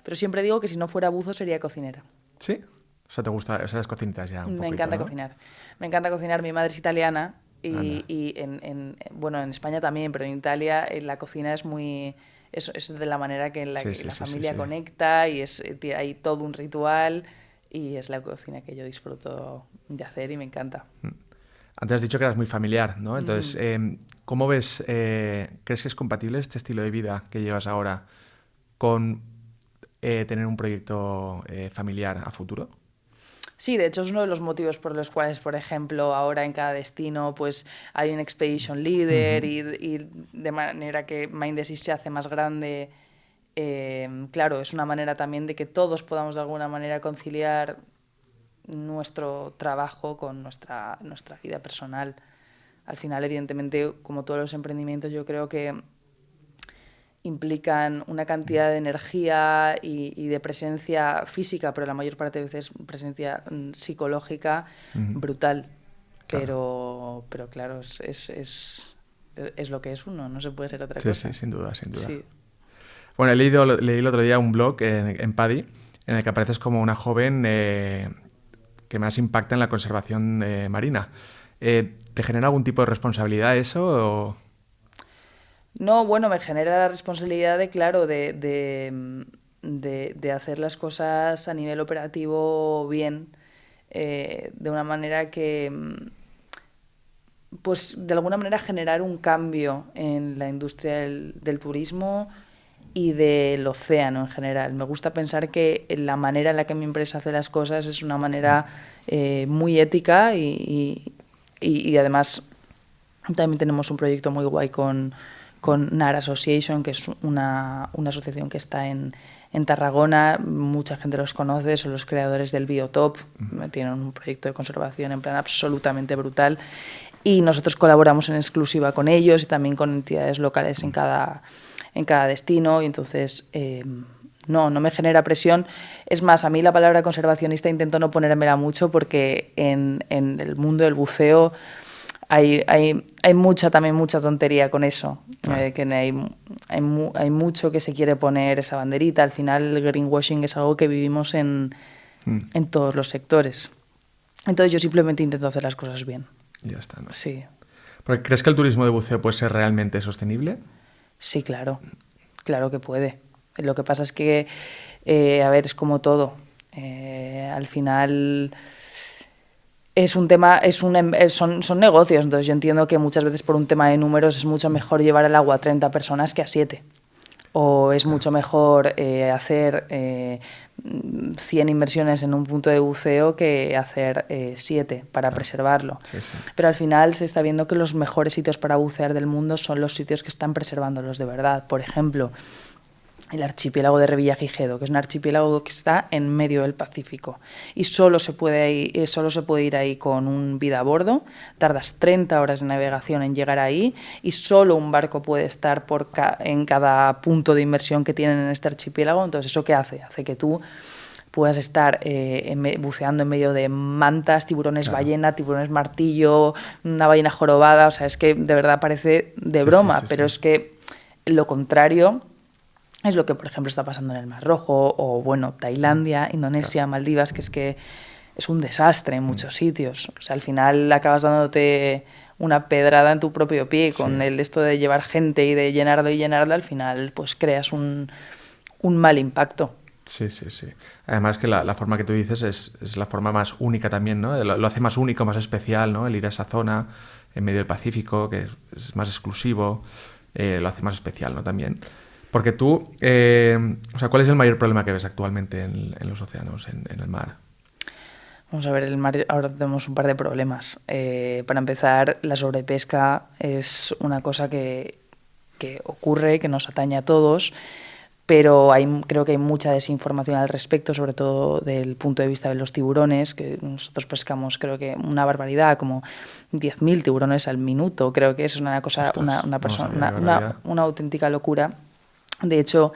Speaker 1: Pero siempre digo que si no fuera buzo sería cocinera.
Speaker 2: ¿Sí? O sea, ¿te gusta? O sea, las cocinitas ya un poquito,
Speaker 1: Me encanta
Speaker 2: ¿no?
Speaker 1: cocinar. Me encanta cocinar. Mi madre es italiana
Speaker 2: Anda.
Speaker 1: y bueno, en España también, pero en Italia la cocina es muy... Es de la manera que la familia conecta y hay todo un ritual y es la cocina que yo disfruto de hacer y me encanta.
Speaker 2: Antes has dicho que eras muy familiar, ¿no? Entonces, ¿cómo ves, crees que es compatible este estilo de vida que llevas ahora con tener un proyecto familiar a futuro?
Speaker 1: Sí, de hecho es uno de los motivos por los cuales, por ejemplo, ahora en cada destino pues hay un expedition leader y de manera que Mind the Seas se hace más grande. Claro, es una manera también de que todos podamos de alguna manera conciliar nuestro trabajo con nuestra vida personal. Al final, evidentemente, como todos los emprendimientos, yo creo que implican una cantidad de energía y de presencia física, pero la mayor parte de veces presencia psicológica brutal. Claro. Pero claro, es lo que es uno, no se puede ser otra cosa.
Speaker 2: Sí, sin duda.
Speaker 1: Sí.
Speaker 2: Bueno, leí el otro día un blog en Paddy en el que apareces como una joven que más impacta en la conservación marina. ¿Te genera algún tipo de responsabilidad eso? O...
Speaker 1: No, bueno, me genera la responsabilidad de hacer las cosas a nivel operativo bien, de una manera que, pues de alguna manera generar un cambio en la industria del turismo y del océano en general. Me gusta pensar que la manera en la que mi empresa hace las cosas es una manera muy ética y además también tenemos un proyecto muy guay con NAR Association, que es una asociación que está en Tarragona. Mucha gente los conoce, son los creadores del Biotop. Tienen un proyecto de conservación en plan absolutamente brutal. Y nosotros colaboramos en exclusiva con ellos y también con entidades locales en cada destino. Y entonces, no me genera presión. Es más, a mí la palabra conservacionista intento no ponérmela mucho porque en el mundo del buceo hay mucha tontería con eso. Que hay mucho que se quiere poner esa banderita. Al final el greenwashing es algo que vivimos en todos los sectores. Entonces yo simplemente intento hacer las cosas bien.
Speaker 2: Y ya está, ¿no?
Speaker 1: Sí.
Speaker 2: ¿Porque crees que el turismo de buceo puede ser realmente sostenible?
Speaker 1: Sí, claro. Claro que puede. Lo que pasa es que, a ver, es como todo. Al final... Es un tema, son negocios, entonces yo entiendo que muchas veces por un tema de números es mucho mejor llevar al agua a 30 personas que a 7. O es mucho mejor hacer 100 inversiones en un punto de buceo que hacer 7 para preservarlo.
Speaker 2: Sí.
Speaker 1: Pero al final se está viendo que los mejores sitios para bucear del mundo son los sitios que están preservándolos de verdad. Por ejemplo, el archipiélago de Revillagigedo, que es un archipiélago que está en medio del Pacífico y solo se puede ir ahí con un vida a bordo. Tardas 30 horas de navegación en llegar ahí y solo un barco puede estar en cada punto de inmersión que tienen en este archipiélago. Entonces, ¿eso qué hace? Hace que tú puedas estar buceando en medio de mantas, tiburones ballena, tiburones martillo, una ballena jorobada. O sea, es que de verdad parece de broma, pero es que lo contrario es lo que, por ejemplo, está pasando en el Mar Rojo o, bueno, Tailandia, Indonesia, Maldivas, que es un desastre en muchos sitios. O sea, al final acabas dándote una pedrada en tu propio pie con esto de llevar gente y de llenarlo, al final pues creas un mal impacto.
Speaker 2: Sí. Además que la forma que tú dices es la forma más única también, ¿no? Lo hace más único, más especial, ¿no? El ir a esa zona en medio del Pacífico, que es más exclusivo, lo hace más especial, ¿no? También. Porque tú, o sea, ¿cuál es el mayor problema que ves actualmente en los océanos, en el mar?
Speaker 1: Vamos a ver, el mar ahora tenemos un par de problemas. Para empezar, la sobrepesca es una cosa que ocurre, que nos atañe a todos, pero creo que hay mucha desinformación al respecto, sobre todo del punto de vista de los tiburones, que nosotros pescamos creo que una barbaridad, como 10.000 tiburones al minuto, creo que es una cosa,
Speaker 2: Ostras,
Speaker 1: una auténtica locura. De hecho,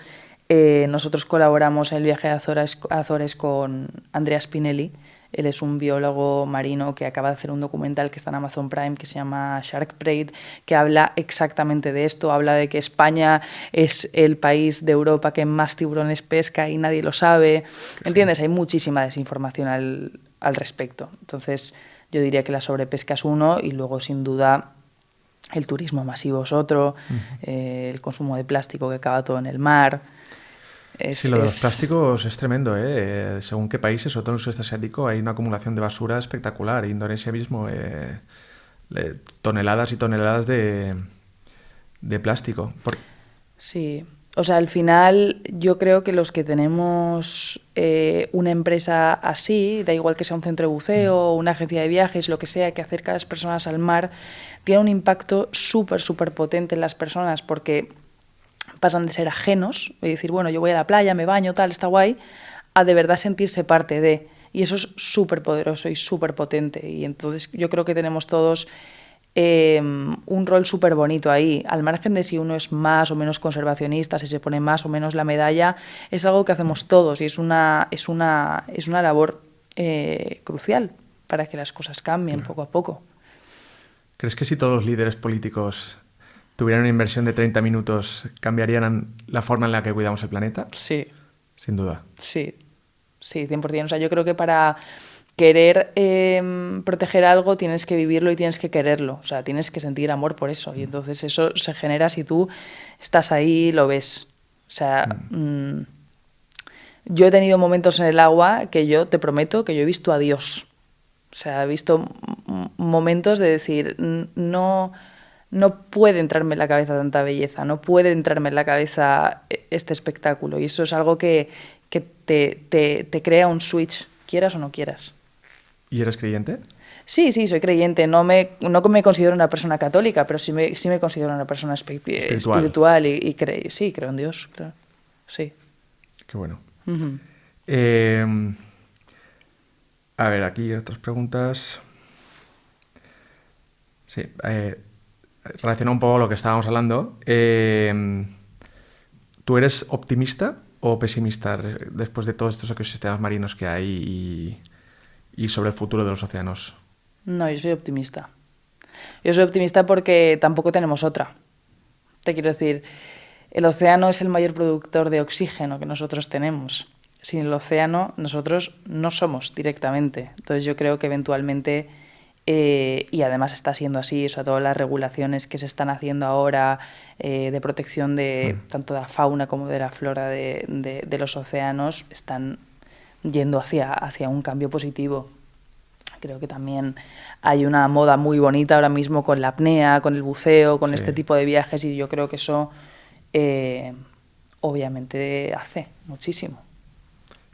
Speaker 1: nosotros colaboramos en el viaje a Azores con Andrea Spinelli. Él es un biólogo marino que acaba de hacer un documental que está en Amazon Prime que se llama Shark Parade, que habla exactamente de esto, habla de que España es el país de Europa que más tiburones pesca y nadie lo sabe. ¿Entiendes? Hay muchísima desinformación al respecto. Entonces, yo diría que la sobrepesca es uno y luego, sin duda, el turismo masivo es otro, el consumo de plástico que acaba todo en el mar.
Speaker 2: Sí, lo de los plásticos es tremendo, ¿eh? Según qué países, sobre todo en el sudeste asiático, hay una acumulación de basura espectacular. Indonesia mismo, toneladas y toneladas de plástico.
Speaker 1: Sí, o sea, al final yo creo que los que tenemos una empresa así, da igual que sea un centro de buceo o una agencia de viajes, lo que sea, que acerca a las personas al mar, tiene un impacto súper, súper potente en las personas porque pasan de ser ajenos, y decir, bueno, yo voy a la playa, me baño, tal, está guay, a de verdad sentirse parte de. Y eso es súper poderoso y súper potente. Y entonces yo creo que tenemos todos un rol súper bonito ahí. Al margen de si uno es más o menos conservacionista, si se pone más o menos la medalla, es algo que hacemos todos y es una labor crucial para que las cosas cambien poco a poco.
Speaker 2: ¿Crees que si todos los líderes políticos tuvieran una inversión de 30 minutos, cambiarían la forma en la que cuidamos el planeta?
Speaker 1: Sí.
Speaker 2: Sin duda.
Speaker 1: Sí, 100%. O sea, yo creo que para querer proteger algo tienes que vivirlo y tienes que quererlo. O sea, tienes que sentir amor por eso. Y entonces eso se genera si tú estás ahí y lo ves. O sea, yo he tenido momentos en el agua que yo te prometo que yo he visto a Dios. O sea, he visto momentos de decir, no puede entrarme en la cabeza tanta belleza, no puede entrarme en la cabeza este espectáculo. Y eso es algo que te crea un switch, quieras o no quieras.
Speaker 2: ¿Y eres creyente?
Speaker 1: Sí, soy creyente. No me considero una persona católica, pero sí me considero una persona espiritual y creo en Dios, claro. Sí.
Speaker 2: Qué bueno. A ver, aquí otras preguntas. Sí, relaciona un poco lo que estábamos hablando. ¿Tú eres optimista o pesimista después de todos estos ecosistemas marinos que hay y sobre el futuro de los océanos?
Speaker 1: No, yo soy optimista. Yo soy optimista porque tampoco tenemos otra. Te quiero decir, el océano es el mayor productor de oxígeno que nosotros tenemos. Sin el océano nosotros no somos directamente. Entonces yo creo que eventualmente, y además está siendo así, o sea, todas las regulaciones que se están haciendo ahora de protección de tanto de la fauna como de la flora de los océanos están yendo hacia un cambio positivo. Creo que también hay una moda muy bonita ahora mismo con la apnea, con el buceo, con este tipo de viajes y yo creo que eso obviamente hace muchísimo.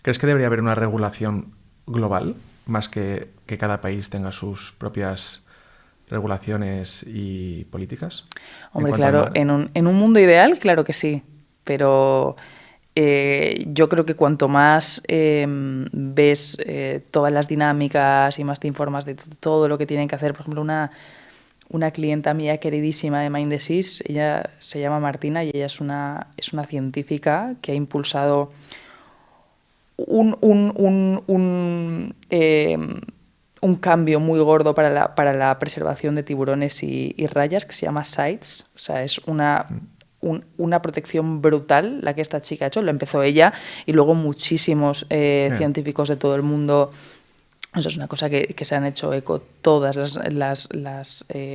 Speaker 2: ¿Crees que debería haber una regulación global más que cada país tenga sus propias regulaciones y políticas?
Speaker 1: Hombre, claro, en un mundo ideal, claro que sí, pero yo creo que cuanto más ves todas las dinámicas y más te informas de todo lo que tienen que hacer, por ejemplo, una clienta mía queridísima de Mind the Seas, ella se llama Martina y ella es una científica que ha impulsado un cambio muy gordo para la preservación de tiburones y rayas que se llama CITES. O sea, es una protección brutal la que esta chica ha hecho. Lo empezó ella y luego muchísimos científicos de todo el mundo. Eso es una cosa que se han hecho eco todas las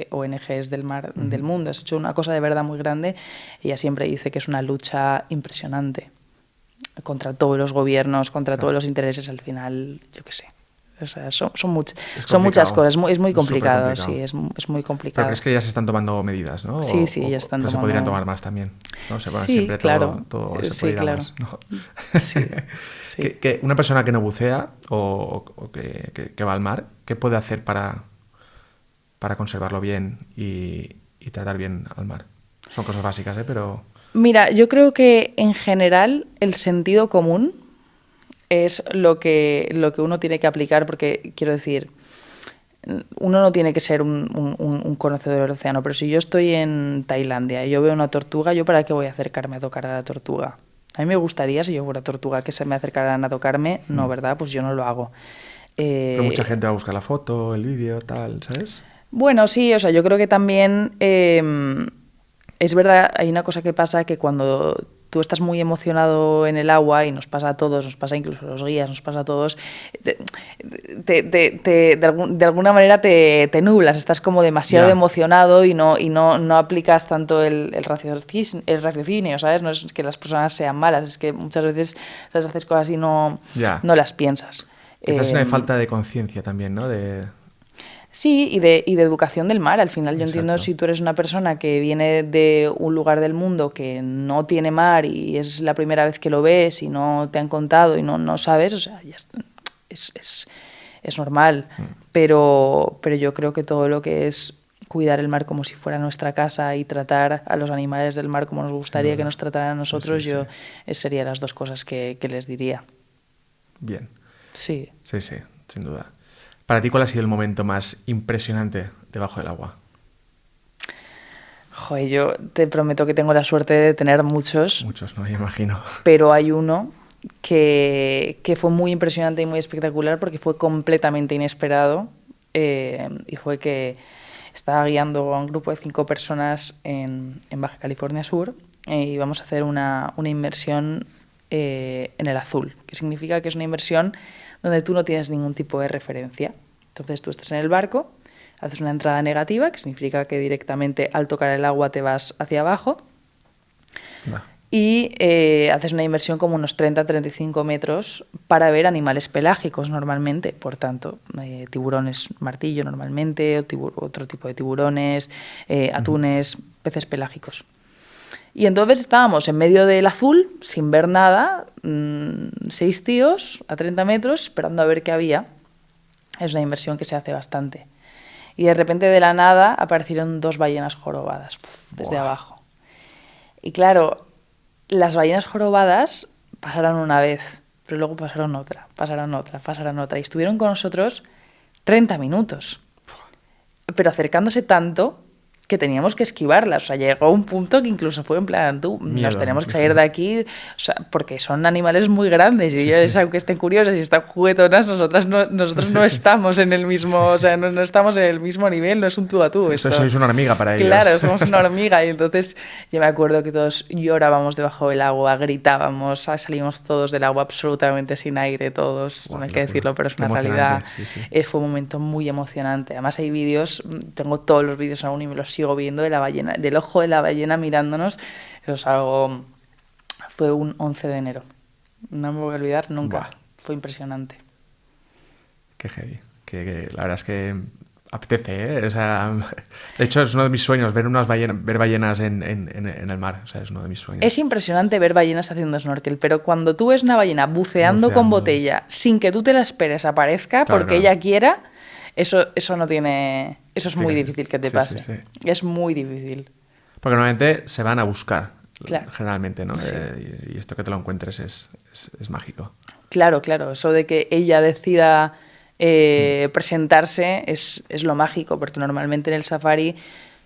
Speaker 1: ONGs del mar del mundo. Se ha hecho una cosa de verdad muy grande. Ella siempre dice que es una lucha impresionante contra todos los gobiernos, contra todos los intereses. Al final, yo qué sé, O sea, son
Speaker 2: complicado.
Speaker 1: muchas cosas, es muy
Speaker 2: Es
Speaker 1: complicado,
Speaker 2: supercomplicado.
Speaker 1: sí, es muy
Speaker 2: Pero
Speaker 1: complicado.
Speaker 2: crees que ya se están tomando medidas, ¿no?
Speaker 1: Sí, sí, ya están
Speaker 2: pero se
Speaker 1: tomando...
Speaker 2: podrían tomar más también. No sé, bueno,
Speaker 1: Sí,
Speaker 2: siempre
Speaker 1: claro,
Speaker 2: todo se puede
Speaker 1: sí,
Speaker 2: ir a
Speaker 1: claro.
Speaker 2: más, ¿no?
Speaker 1: Sí, sí.
Speaker 2: Que una persona que no bucea o que va al mar, ¿qué puede hacer para conservarlo bien y tratar bien al mar? Son cosas básicas, ¿eh? Pero...
Speaker 1: Mira, yo creo que en general el sentido común es lo que uno tiene que aplicar, porque quiero decir, uno no tiene que ser un conocedor del océano, pero si yo estoy en Tailandia y yo veo una tortuga, ¿yo para qué voy a acercarme a tocar a la tortuga? A mí me gustaría, si yo fuera tortuga, que se me acercaran a tocarme. No, ¿verdad? Pues yo no lo hago.
Speaker 2: Pero mucha
Speaker 1: Eh,
Speaker 2: gente va a buscar la foto, el vídeo, tal, ¿sabes?
Speaker 1: bueno, sí, o sea, yo creo que también es verdad, hay una cosa que pasa que cuando tú estás muy emocionado en el agua, y nos pasa a todos, nos pasa incluso a los guías, nos pasa a todos, de alguna manera te nublas, estás como demasiado
Speaker 2: Ya.
Speaker 1: emocionado y no aplicas tanto el raciocinio, ¿sabes? No es que las personas sean malas, es que muchas veces haces cosas y
Speaker 2: Ya.
Speaker 1: no las piensas.
Speaker 2: Quizás una
Speaker 1: Eh,
Speaker 2: falta de conciencia también, ¿no?
Speaker 1: Sí, y de educación del mar. Al final yo entiendo,
Speaker 2: Exacto.
Speaker 1: si tú eres una persona que viene de un lugar del mundo que no tiene mar y es la primera vez que lo ves y no te han contado y no sabes, o sea, es normal. Pero yo creo que todo lo que es cuidar el mar como si fuera nuestra casa y tratar a los animales del mar como nos
Speaker 2: Sin
Speaker 1: gustaría que
Speaker 2: duda.
Speaker 1: nos trataran a
Speaker 2: Sí, sí,
Speaker 1: nosotros,
Speaker 2: sí.
Speaker 1: yo serían las dos cosas que les diría.
Speaker 2: Bien.
Speaker 1: Sí.
Speaker 2: Sí, sí, sin duda. Para ti, ¿cuál ha sido el momento más impresionante debajo del agua?
Speaker 1: Joder, yo te prometo que tengo la suerte de tener muchos.
Speaker 2: Muchos, ¿no? Me imagino.
Speaker 1: Pero hay uno que fue muy impresionante y muy espectacular porque fue completamente inesperado, y fue que estaba guiando a un grupo de 5 personas en Baja California Sur, y íbamos a hacer una inmersión en el azul, que significa que es una inmersión donde tú no tienes ningún tipo de referencia. Entonces tú estás en el barco, haces una entrada negativa, que significa que directamente al tocar el agua te vas hacia abajo,
Speaker 2: Va.
Speaker 1: y haces una inmersión como unos 30-35 metros para ver animales pelágicos normalmente, por tanto, tiburones martillo normalmente, otro tipo de tiburones, atunes, peces pelágicos. Y entonces estábamos en medio del azul, sin ver nada, 6 tíos a 30 metros, esperando a ver qué había. Es una inmersión que se hace bastante. Y de repente, de la nada, aparecieron 2 ballenas jorobadas desde
Speaker 2: Buah.
Speaker 1: abajo. Y claro, las ballenas jorobadas pasaron una vez, pero luego pasaron otra, pasaron otra, pasaron otra. Y estuvieron con nosotros 30 minutos, pero acercándose tanto que teníamos que esquivarlas. O sea, llegó un punto que incluso fue en plan, tú, nos
Speaker 2: Miedo,
Speaker 1: tenemos que
Speaker 2: incluso,
Speaker 1: salir
Speaker 2: ¿no?
Speaker 1: de aquí, o sea, porque son animales muy grandes y
Speaker 2: Sí,
Speaker 1: ellos,
Speaker 2: sí.
Speaker 1: aunque estén curiosas y están juguetonas, nosotros no
Speaker 2: Sí, sí.
Speaker 1: estamos en el mismo, o sea, no estamos en el mismo nivel, no es un tú a tú esto.
Speaker 2: Sois una hormiga para
Speaker 1: Claro,
Speaker 2: ellos.
Speaker 1: somos una hormiga, y entonces yo me acuerdo que todos llorábamos debajo del agua, gritábamos, salimos todos del agua absolutamente sin aire, todos,
Speaker 2: Buah,
Speaker 1: no hay
Speaker 2: qué
Speaker 1: que
Speaker 2: locura.
Speaker 1: decirlo, pero es
Speaker 2: Qué
Speaker 1: una realidad.
Speaker 2: emocionante, sí, sí.
Speaker 1: Fue un momento muy emocionante. Además hay vídeos, tengo todos los vídeos aún y me los sigo viendo, de la ballena, del ojo de la ballena mirándonos. Eso es algo... Fue un 11 de enero. No me voy a olvidar nunca.
Speaker 2: Buah.
Speaker 1: Fue impresionante.
Speaker 2: Qué heavy. La verdad es que apetece, ¿eh? O sea, de hecho es uno de mis sueños ver ver ballenas en el mar. O sea, es uno de mis sueños.
Speaker 1: Es impresionante ver ballenas haciendo snorkel, pero cuando tú ves una ballena buceando con
Speaker 2: Buceando.
Speaker 1: botella sin que tú te la esperes aparezca
Speaker 2: Claro,
Speaker 1: porque
Speaker 2: claro.
Speaker 1: ella quiera, eso no tiene... Eso es muy
Speaker 2: Explicación.
Speaker 1: difícil que te
Speaker 2: Sí, sí,
Speaker 1: pase.
Speaker 2: sí.
Speaker 1: Es muy difícil.
Speaker 2: Porque normalmente se van a buscar,
Speaker 1: Claro.
Speaker 2: generalmente, ¿no?
Speaker 1: Sí.
Speaker 2: Y esto que te lo encuentres es mágico.
Speaker 1: Claro, claro. Eso de que ella decida presentarse es lo mágico, porque normalmente en el safari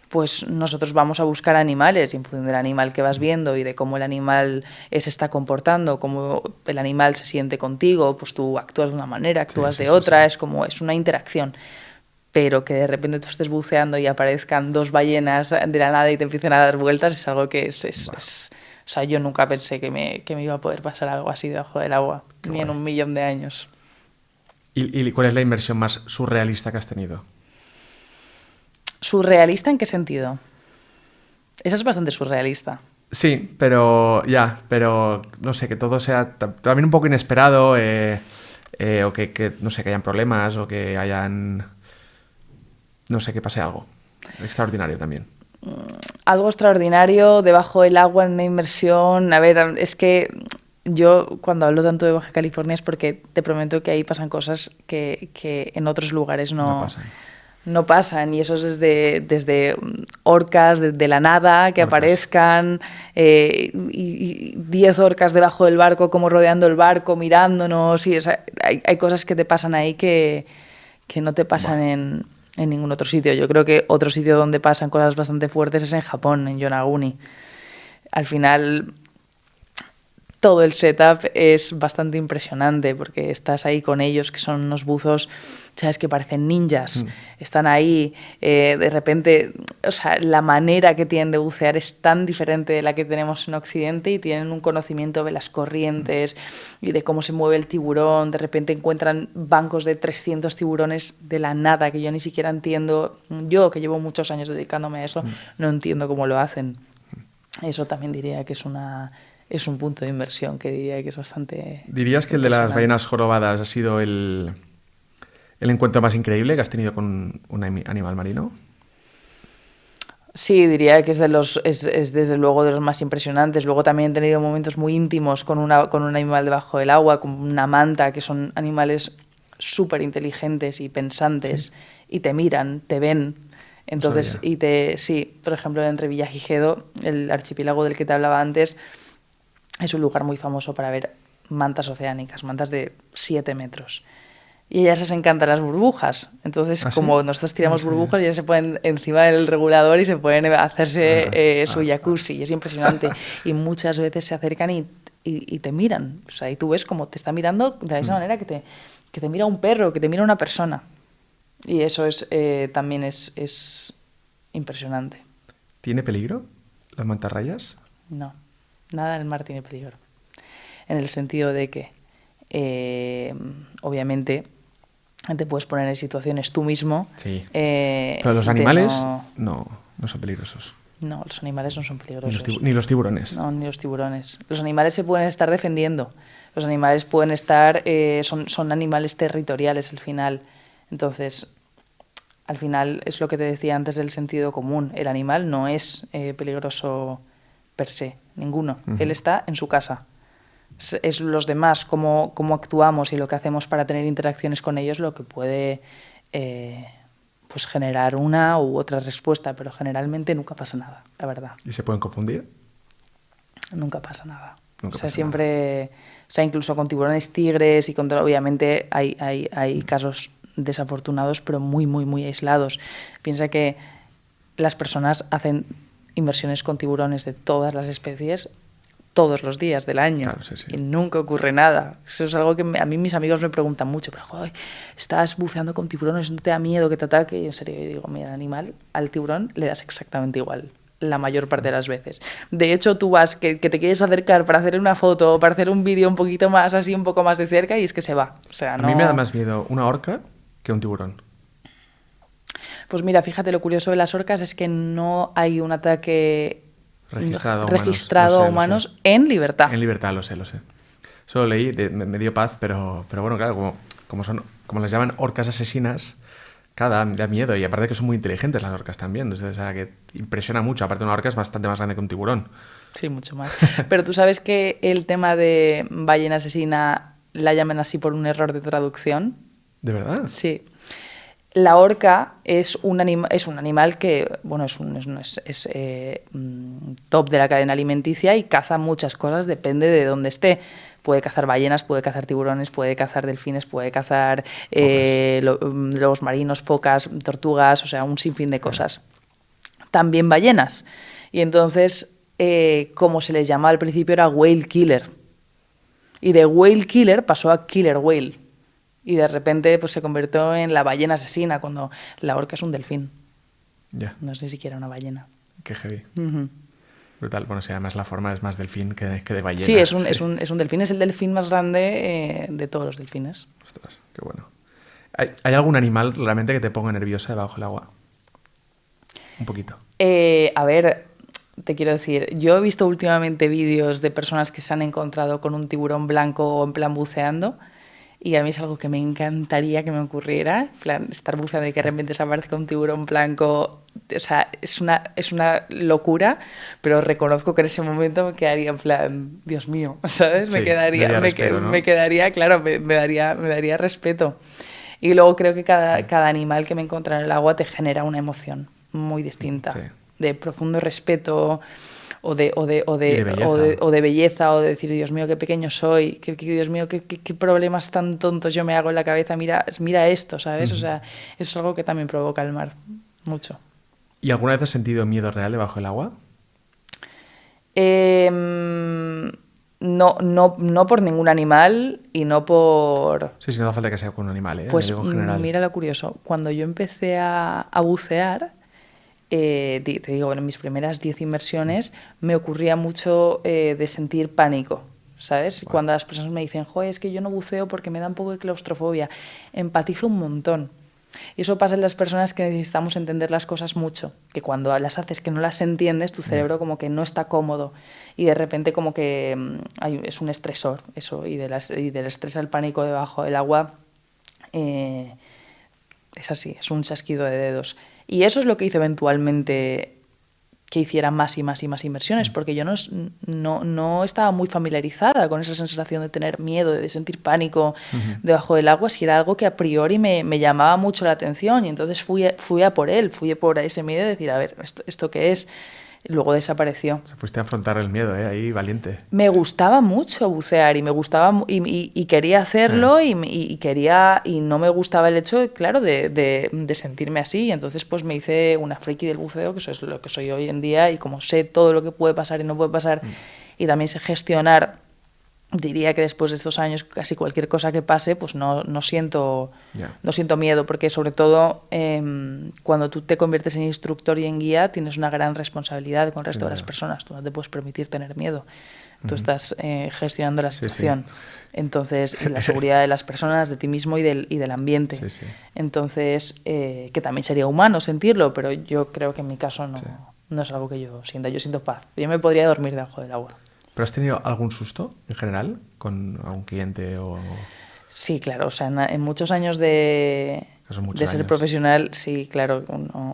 Speaker 1: pues nosotros vamos a buscar animales, y en función del animal que vas viendo y de cómo el animal se está comportando, cómo el animal se siente contigo, pues tú actúas de una manera, actúas
Speaker 2: Sí,
Speaker 1: de
Speaker 2: sí,
Speaker 1: otra,
Speaker 2: sí.
Speaker 1: es una interacción. Pero que de repente tú estés buceando y aparezcan 2 ballenas de la nada y te empiecen a dar vueltas, es algo que
Speaker 2: Buah,
Speaker 1: o sea, yo nunca pensé que me iba a poder pasar algo así debajo del agua,
Speaker 2: qué
Speaker 1: ni en
Speaker 2: guay.
Speaker 1: 1.000.000 de años.
Speaker 2: ¿Y cuál es la inversión más surrealista que has tenido?
Speaker 1: ¿Surrealista en qué sentido? Esa es bastante surrealista.
Speaker 2: Sí, pero no sé, que todo sea también un poco inesperado. o no sé, que hayan problemas o que hayan, no sé, que pase algo extraordinario también.
Speaker 1: Algo extraordinario debajo del agua en una inmersión. A ver, es que yo cuando hablo tanto de Baja California es porque te prometo que ahí pasan cosas que en otros lugares no pasan. Y eso es desde orcas de la nada que aparezcan, y 10 orcas debajo del barco como rodeando el barco, mirándonos. Y, o sea, hay cosas que te pasan ahí que no te pasan en ningún otro sitio. Yo creo que otro sitio donde pasan cosas bastante fuertes es en Japón, en Yonaguni. Al final, todo el setup es bastante impresionante porque estás ahí con ellos, que son unos buzos, sabes, que parecen ninjas. Están ahí, de repente, o sea, la manera que tienen de bucear es tan diferente de la que tenemos en Occidente y tienen un conocimiento de las corrientes y de cómo se mueve el tiburón. De repente encuentran bancos de 300 tiburones de la nada, que yo ni siquiera entiendo. Yo, que llevo muchos años dedicándome a eso, no entiendo cómo lo hacen. Eso también diría que es un punto de inversión que diría que es bastante...
Speaker 2: ¿Dirías que el de las ballenas jorobadas ha sido el encuentro más increíble que has tenido con un animal marino?
Speaker 1: Sí, diría que es desde luego de los más impresionantes. Luego también he tenido momentos muy íntimos con un animal debajo del agua, con una manta, que son animales súper inteligentes y pensantes, y te miran, te ven. Entonces, sí, por ejemplo, en Revillagigedo, el archipiélago del que te hablaba antes, es un lugar muy famoso para ver mantas oceánicas, mantas de 7 metros. Y a ellas les encantan las burbujas. Entonces, como nosotros tiramos burbujas, ellas se ponen encima del regulador y se pueden hacerse su jacuzzi. Y es impresionante. Y muchas veces se acercan y te miran. O sea, y tú ves como te está mirando de la misma manera que te mira un perro, que te mira una persona. Y eso también es impresionante.
Speaker 2: ¿Tiene peligro las mantarrayas?
Speaker 1: No. Nada en el mar tiene peligro. En el sentido de que, obviamente, te puedes poner en situaciones tú mismo.
Speaker 2: Sí. Pero los animales no son peligrosos.
Speaker 1: No, los animales no son peligrosos.
Speaker 2: Ni los tiburones.
Speaker 1: No, ni los tiburones. Los animales se pueden estar defendiendo. Los animales pueden estar... son animales territoriales al final. Entonces, al final es lo que te decía antes del sentido común. El animal no es peligroso per se, ninguno. Él está en su casa. Es los demás, cómo actuamos y lo que hacemos para tener interacciones con ellos lo que puede pues generar una u otra respuesta, pero generalmente nunca pasa nada, la verdad.
Speaker 2: ¿Y se pueden confundir?
Speaker 1: Nunca pasa nada. Siempre... O sea, incluso con tiburones tigres y con... Obviamente hay casos desafortunados, pero muy, muy, muy aislados. Piensa que las personas hacen inversiones con tiburones de todas las especies todos los días del año.
Speaker 2: Claro, sí.
Speaker 1: Y nunca ocurre nada. Eso es algo que a mí mis amigos me preguntan mucho, pero joder, estás buceando con tiburones, ¿no te da miedo que te ataque? Y en serio, yo digo, mira, al tiburón le das exactamente igual la mayor parte de las veces. De hecho, tú vas, que te quieres acercar para hacer una foto o para hacer un vídeo un poquito más así, un poco más de cerca, y es que se va. O sea,
Speaker 2: a mí me da más miedo una orca que un tiburón.
Speaker 1: Pues mira, fíjate, lo curioso de las orcas es que no hay un ataque registrado a humanos en libertad.
Speaker 2: En libertad, lo sé. Solo leí, me dio paz, pero bueno, claro, como les llaman orcas asesinas, da miedo. Y aparte que son muy inteligentes las orcas también. O sea, que impresiona mucho. Aparte, una orca es bastante más grande que un tiburón.
Speaker 1: Sí, mucho más. Pero tú sabes que el tema de ballena asesina la llaman así por un error de traducción.
Speaker 2: ¿De verdad?
Speaker 1: Sí. La orca es un animal que, bueno, es top de la cadena alimenticia y caza muchas cosas, depende de dónde esté. Puede cazar ballenas, puede cazar tiburones, puede cazar delfines, puede cazar lobos marinos, focas, tortugas, o sea, un sinfín de cosas. También ballenas. Y entonces, como se les llamaba al principio, era whale killer. Y de whale killer pasó a killer whale. Y de repente pues se convirtió en la ballena asesina, cuando la orca es un delfín.
Speaker 2: Ya.
Speaker 1: No es ni siquiera una ballena.
Speaker 2: Qué heavy. Brutal. Bueno, si además la forma es más delfín que de ballena.
Speaker 1: Sí, es un delfín. Es el delfín más grande de todos los delfines.
Speaker 2: Ostras, qué bueno. ¿Hay algún animal realmente que te ponga nerviosa debajo del agua? Un poquito.
Speaker 1: A ver, te quiero decir, yo he visto últimamente vídeos de personas que se han encontrado con un tiburón blanco en plan buceando. y a mí es algo que me encantaría que me ocurriera, en plan, estar buceando y que de repente se aparezca un tiburón blanco, o sea, es una locura, pero reconozco que en ese momento me quedaría en plan, Dios mío, ¿sabes?
Speaker 2: Sí, daría respeto, ¿no?
Speaker 1: me quedaría, claro, me daría respeto. Y luego creo que cada animal que me encuentra en el agua te genera una emoción muy distinta,
Speaker 2: Sí.
Speaker 1: de profundo respeto o de, o de, o
Speaker 2: Y de
Speaker 1: de,
Speaker 2: belleza.
Speaker 1: o de belleza, o de decir, Dios mío, qué pequeño soy, Dios mío, qué problemas tan tontos yo me hago en la cabeza, mira esto, ¿sabes? O sea, eso es algo que también provoca el mar, mucho.
Speaker 2: ¿Y alguna vez has sentido miedo real debajo del agua?
Speaker 1: No por ningún animal y no por...
Speaker 2: Sí, sí, no hace falta que sea con un animal, ¿eh?
Speaker 1: Pues
Speaker 2: Digo en general.
Speaker 1: mira lo curioso, cuando yo empecé a bucear, te digo, en mis primeras 10 inmersiones me ocurría mucho de sentir pánico, ¿sabes?
Speaker 2: Wow.
Speaker 1: Cuando las personas me dicen, joder, es que yo no buceo porque me da un poco de claustrofobia, empatizo un montón. Y eso pasa en las personas que necesitamos entender las cosas mucho, que cuando las haces que no las entiendes, tu cerebro como que no está cómodo y de repente como que es un estresor eso, y del estrés al pánico debajo del agua es así, es un chasquido de dedos. Y eso es lo que hizo eventualmente que hiciera más y más y más inmersiones, porque yo no estaba muy familiarizada con esa sensación de tener miedo, de sentir pánico debajo del agua, si era algo que a priori me llamaba mucho la atención, y entonces fui a por él, fui a por ese miedo de decir, a ver, ¿esto qué es? Luego desapareció.
Speaker 2: O sea, fuiste a afrontar el miedo, ¿eh? Ahí, valiente.
Speaker 1: Me gustaba mucho bucear y me gustaba y quería hacerlo y quería y no me gustaba el hecho, claro, de sentirme así. Entonces, pues me hice una friki del buceo, que eso es lo que soy hoy en día, y como sé todo lo que puede pasar y no puede pasar, y también sé gestionar, diría que después de estos años casi cualquier cosa que pase, pues no siento miedo, porque sobre todo cuando tú te conviertes en instructor y en guía tienes una gran responsabilidad con el resto de las personas. Tú no te puedes permitir tener miedo. Tú estás gestionando la situación. Entonces, y la seguridad de las personas, de ti mismo y del ambiente. Entonces, que también sería humano sentirlo, pero yo creo que en mi caso no es algo que yo sienta. Yo siento paz. Yo me podría dormir debajo del agua.
Speaker 2: ¿Pero has tenido algún susto en general con algún cliente o...?
Speaker 1: Sí, claro. O sea, en muchos años de ser profesional, sí, claro,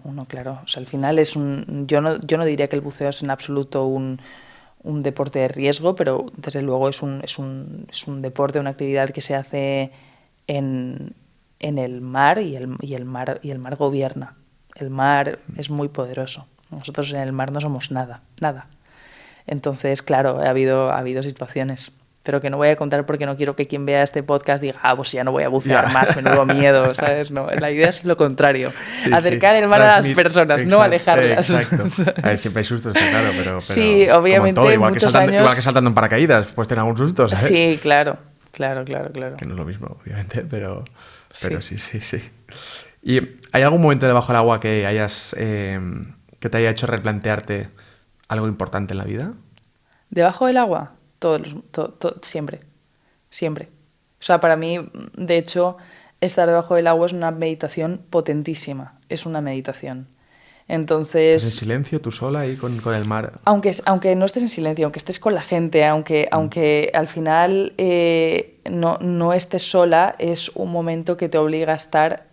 Speaker 1: uno, claro. O sea, al final es yo no diría que el buceo es en absoluto un deporte de riesgo, pero desde luego es un deporte, una actividad que se hace en el mar y el mar gobierna. El mar es muy poderoso. Nosotros en el mar no somos nada. Entonces, claro, ha habido situaciones, pero que no voy a contar porque no quiero que quien vea este podcast diga, pues ya no voy a bucear más, menudo miedo, ¿sabes? No, la idea es lo contrario, acercar el mar a las personas, no alejarlas.
Speaker 2: Exacto. A ver, siempre hay sustos, está claro, pero
Speaker 1: sí, obviamente,
Speaker 2: todo,
Speaker 1: muchos años...
Speaker 2: Igual que saltando en paracaídas, pues tener algún susto, ¿sabes?
Speaker 1: Sí, claro. Que no
Speaker 2: es lo mismo, obviamente, pero sí. ¿Y hay algún momento debajo del agua que que te haya hecho replantearte algo importante en la vida?
Speaker 1: ¿Debajo del agua? Siempre. O sea, para mí, de hecho, estar debajo del agua es una meditación potentísima. Es una meditación. Entonces...
Speaker 2: ¿Estás en silencio tú sola ahí con el mar?
Speaker 1: Aunque no estés en silencio, aunque estés con la gente, aunque al final no estés sola, es un momento que te obliga a estar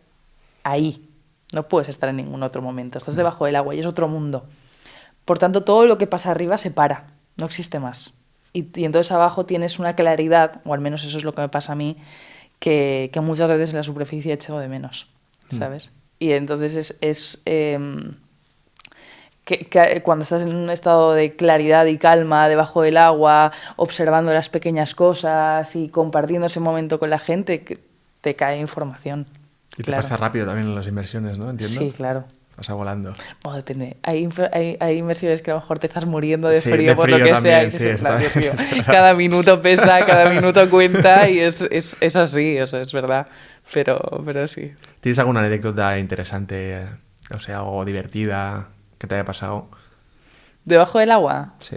Speaker 1: ahí. No puedes estar en ningún otro momento. Estás debajo del agua y es otro mundo. Por tanto, todo lo que pasa arriba se para. No existe más. Y entonces abajo tienes una claridad, o al menos eso es lo que me pasa a mí, que muchas veces en la superficie echo de menos, ¿sabes? Y entonces que cuando estás en un estado de claridad y calma debajo del agua, observando las pequeñas cosas y compartiendo ese momento con la gente, que te cae información.
Speaker 2: Y te pasa rápido también en las inmersiones, ¿no? ¿Entiendo?
Speaker 1: Sí, claro.
Speaker 2: Pasa volando.
Speaker 1: Bueno, depende. Hay inmersiones que a lo mejor te estás muriendo de frío por lo que también, sea. Cada minuto pesa, cada minuto cuenta y es así, o sea, es verdad. Pero sí.
Speaker 2: ¿Tienes alguna anécdota interesante, o sea, algo divertida que te haya pasado?
Speaker 1: ¿Debajo del agua?
Speaker 2: Sí.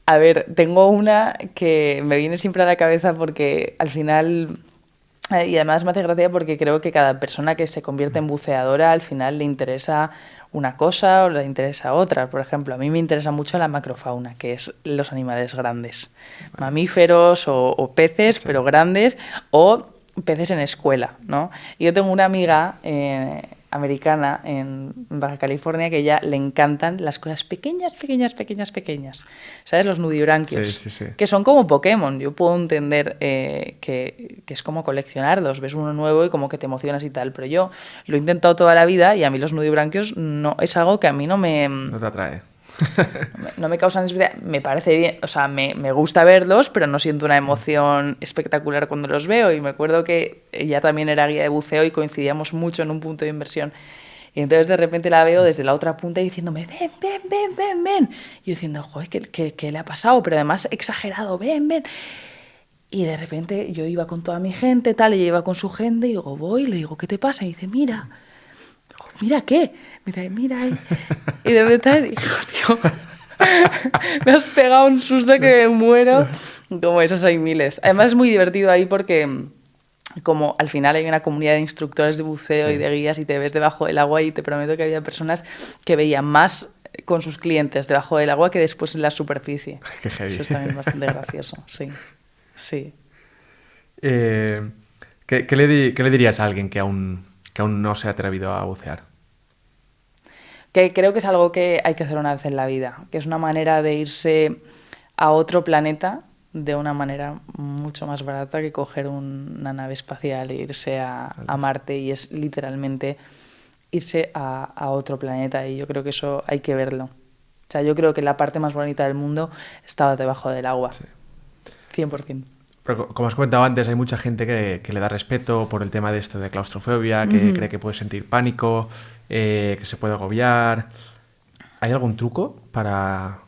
Speaker 1: A ver, tengo una que me viene siempre a la cabeza porque al final Y además me hace gracia porque creo que cada persona que se convierte en buceadora al final le interesa una cosa o le interesa otra. Por ejemplo, a mí me interesa mucho la macrofauna, que es los animales grandes.
Speaker 2: Vale.
Speaker 1: Mamíferos o peces,
Speaker 2: Sí.
Speaker 1: pero grandes, o peces en escuela, ¿no? Y yo tengo una amiga americana en Baja California que ya le encantan las cosas pequeñas, pequeñas, pequeñas, pequeñas. ¿Sabes? Los
Speaker 2: Sí,
Speaker 1: nudibranquios.
Speaker 2: sí, sí.
Speaker 1: Que son como Pokémon. Yo puedo entender que es como coleccionarlos. Ves uno nuevo y como que te emocionas y tal. Pero yo lo he intentado toda la vida y a mí los nudibranquios no es algo que a mí
Speaker 2: No te atrae.
Speaker 1: no me causan especial. Me parece bien, o sea, me gusta verlos, pero no siento una emoción espectacular cuando los veo. Y me acuerdo que ella también era guía de buceo y coincidíamos mucho en un punto de inversión. Y entonces de repente la veo desde la otra punta diciéndome, ven, ven, ven, ven, ven. Y yo diciendo, joder, ¿qué le ha pasado? Pero además exagerado, ven, ven. Y de repente yo iba con toda mi gente, tal, y ella iba con su gente, y digo, voy, y le digo, ¿qué te pasa? Y dice, mira. Digo, ¿mira qué? Me dice, mira ahí. Y de repente digo, tío, me has pegado un susto que me muero. Como esos hay miles. Además es muy divertido ahí porque como al final hay una comunidad de instructores de buceo y
Speaker 2: Sí.
Speaker 1: de guías y te ves debajo del agua y te prometo que había personas que veían más con sus clientes debajo del agua que después en la superficie.
Speaker 2: Qué heavy.
Speaker 1: Eso es también bastante gracioso, sí. Sí.
Speaker 2: Eh, qué le dirías a alguien que aún no se ha atrevido a bucear?
Speaker 1: Que creo que es algo que hay que hacer una vez en la vida, que es una manera de irse a otro planeta de una manera mucho más barata que coger una nave espacial e irse a Marte, y es literalmente irse a otro planeta, y yo creo que eso hay que verlo. O sea, yo creo que la parte más bonita del mundo estaba debajo del agua,
Speaker 2: Sí.
Speaker 1: 100%.
Speaker 2: Pero como has comentado antes, hay mucha gente que le da respeto por el tema de esto de claustrofobia, que cree que puede sentir pánico, que se puede agobiar. ¿Hay algún truco para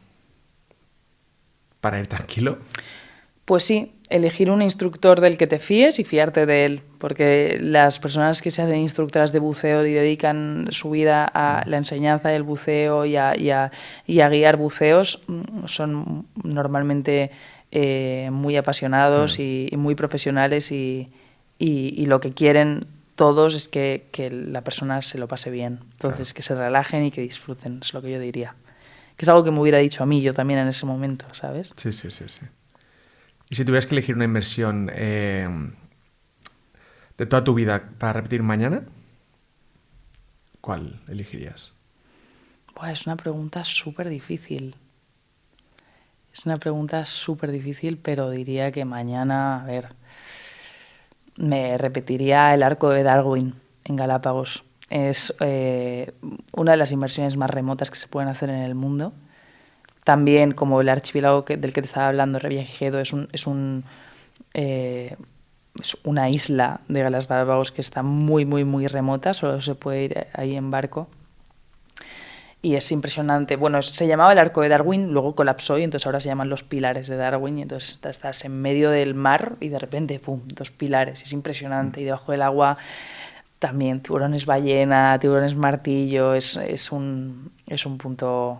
Speaker 2: ir tranquilo?
Speaker 1: Pues sí, elegir un instructor del que te fíes y fiarte de él, porque las personas que se hacen instructoras de buceo y dedican su vida a la enseñanza del buceo y a guiar buceos son normalmente muy apasionados y muy profesionales y lo que quieren todos es que la persona se lo pase bien. Entonces, que se relajen y que disfruten, es lo que yo diría. Que es algo que me hubiera dicho a mí yo también en ese momento, ¿sabes?
Speaker 2: Sí, sí, sí, sí. Y si tuvieras que elegir una inversión de toda tu vida para repetir mañana, ¿cuál elegirías?
Speaker 1: Buah, es una pregunta súper difícil. Es una pregunta súper difícil, pero diría que mañana, a ver, me repetiría el arco de Darwin en Galápagos. Es una de las inversiones más remotas que se pueden hacer en el mundo. También, como el archipiélago del que te estaba hablando, Revillagigedo, es una isla de las Galápagos que está muy, muy, muy remota, solo se puede ir ahí en barco. Y es impresionante. Bueno, se llamaba el arco de Darwin, luego colapsó y entonces ahora se llaman los pilares de Darwin. Y entonces estás en medio del mar y de repente, ¡pum!, 2 pilares. Es impresionante. Y debajo del agua también tiburones ballena, tiburones martillo. Es un punto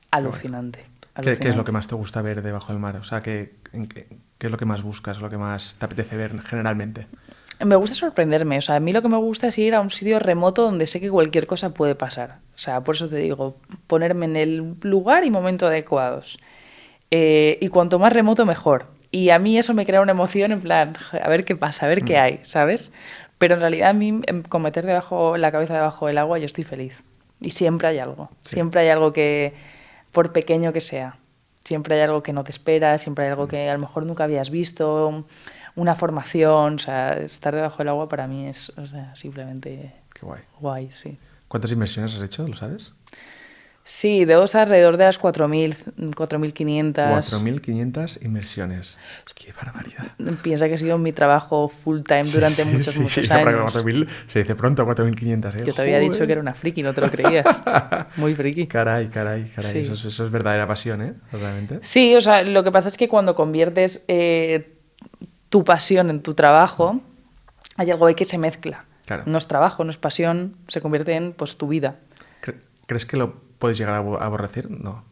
Speaker 1: alucinante.
Speaker 2: ¿Qué es lo que más te gusta ver debajo del mar? O sea, ¿qué es lo que más buscas, lo que más te apetece ver generalmente?
Speaker 1: Me gusta sorprenderme, o sea, a mí lo que me gusta es ir a un sitio remoto donde sé que cualquier cosa puede pasar. O sea, por eso te digo, ponerme en el lugar y momento adecuados. Y cuanto más remoto, mejor. Y a mí eso me crea una emoción en plan, a ver qué pasa, a ver qué hay, ¿sabes? Pero en realidad a mí, con meter la cabeza debajo del agua, yo estoy feliz. Y siempre hay algo.
Speaker 2: Sí.
Speaker 1: Siempre hay algo que, por pequeño que sea, siempre hay algo que no te esperas, siempre hay algo que a lo mejor nunca habías visto, una formación, o sea, estar debajo del agua para mí es, o sea, simplemente
Speaker 2: Qué guay.
Speaker 1: guay, sí.
Speaker 2: ¿Cuántas inversiones has hecho? ¿Lo sabes?
Speaker 1: Sí, debo estar alrededor de las 4.000, 4.500.
Speaker 2: 4.500 inversiones. ¡Qué barbaridad!
Speaker 1: Piensa que ha sido mi trabajo full time durante muchos
Speaker 2: Para que
Speaker 1: años.
Speaker 2: 4.000 se dice pronto, 4.500, ¿eh?
Speaker 1: Yo te había
Speaker 2: Joder.
Speaker 1: dicho que era una friki, no te lo creías. Muy friki.
Speaker 2: Caray.
Speaker 1: Sí.
Speaker 2: Eso es verdadera pasión, ¿eh? Realmente.
Speaker 1: Sí, o sea, lo que pasa es que cuando conviertes tu pasión en tu trabajo, hay algo ahí que se mezcla.
Speaker 2: Claro.
Speaker 1: No es trabajo, no es pasión, se convierte en pues tu vida.
Speaker 2: ¿Crees que lo puedes llegar a aborrecer? No.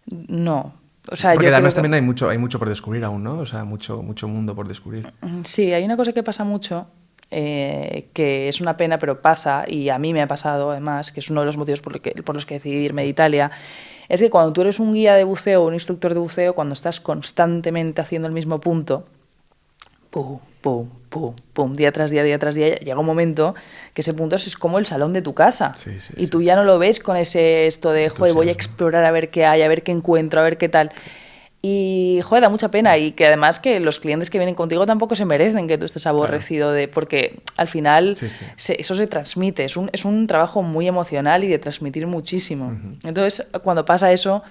Speaker 1: No, O sea,
Speaker 2: Porque
Speaker 1: yo
Speaker 2: además
Speaker 1: creo que...
Speaker 2: también hay mucho por descubrir aún, ¿no? O sea, mucho mundo por descubrir.
Speaker 1: Sí, hay una cosa que pasa mucho, que es una pena, pero pasa, y a mí me ha pasado además, que es uno de los motivos por los que decidí irme de Italia, es que cuando tú eres un guía de buceo o un instructor de buceo, cuando estás constantemente haciendo el mismo punto, pum, pum, pum, pum, día tras día, llega un momento que ese punto es como el salón de tu casa.
Speaker 2: Sí, sí,
Speaker 1: Y
Speaker 2: sí.
Speaker 1: tú ya no lo ves con esto de, joder, voy a
Speaker 2: Entusiasmo.
Speaker 1: explorar a ver qué hay, a ver qué encuentro, a ver qué tal. Y, joder, da mucha pena. Y que además que los clientes que vienen contigo tampoco se merecen que tú estés aborrecido de... Porque al final
Speaker 2: Sí, sí.
Speaker 1: eso se transmite. Es un trabajo muy emocional y de transmitir muchísimo. Entonces, cuando pasa eso,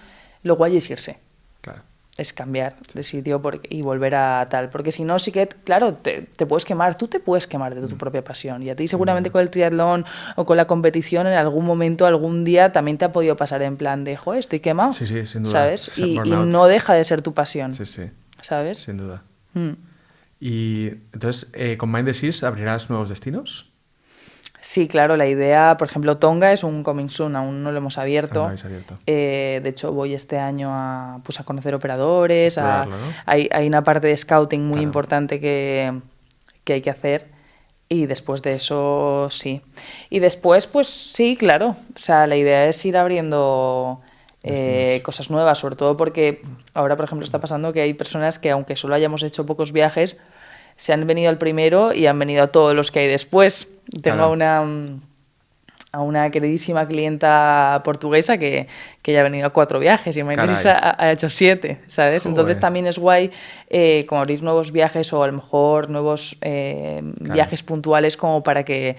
Speaker 1: lo guay es irse.
Speaker 2: Claro.
Speaker 1: Es cambiar de sitio y volver a tal. Porque si no, sí que, claro, te puedes quemar. Tú te puedes quemar de tu propia pasión. Y a ti seguramente con el triatlón o con la competición en algún momento, algún día, también te ha podido pasar en plan de, joder, estoy quemado.
Speaker 2: Sí, sí, sin duda.
Speaker 1: ¿Sabes? Y
Speaker 2: Burnout.
Speaker 1: no deja de ser tu pasión.
Speaker 2: Sí, sí.
Speaker 1: ¿Sabes?
Speaker 2: Sin duda.
Speaker 1: Mm.
Speaker 2: Y entonces, ¿con Mind the Seas abrirás nuevos destinos?
Speaker 1: Sí, claro, la idea, por ejemplo, Tonga es un coming soon, aún no lo hemos abierto.
Speaker 2: Aún no lo habéis abierto.
Speaker 1: De hecho, voy este año a conocer operadores.
Speaker 2: Explorarlo, ¿no?
Speaker 1: Hay una parte de scouting muy
Speaker 2: Claro.
Speaker 1: importante que hay que hacer. Y después de eso, sí. Y después, pues sí, claro. O sea, la idea es ir abriendo cosas nuevas, sobre todo porque ahora, por ejemplo, está pasando que hay personas que, aunque solo hayamos hecho pocos viajes, se han venido al primero y han venido a todos los que hay después. Tengo
Speaker 2: Claro.
Speaker 1: a una queridísima clienta portuguesa que ya ha venido a 4 viajes y Maitesis ha hecho 7, ¿sabes?
Speaker 2: Joder.
Speaker 1: Entonces también es guay como abrir nuevos viajes o a lo mejor nuevos viajes puntuales como para que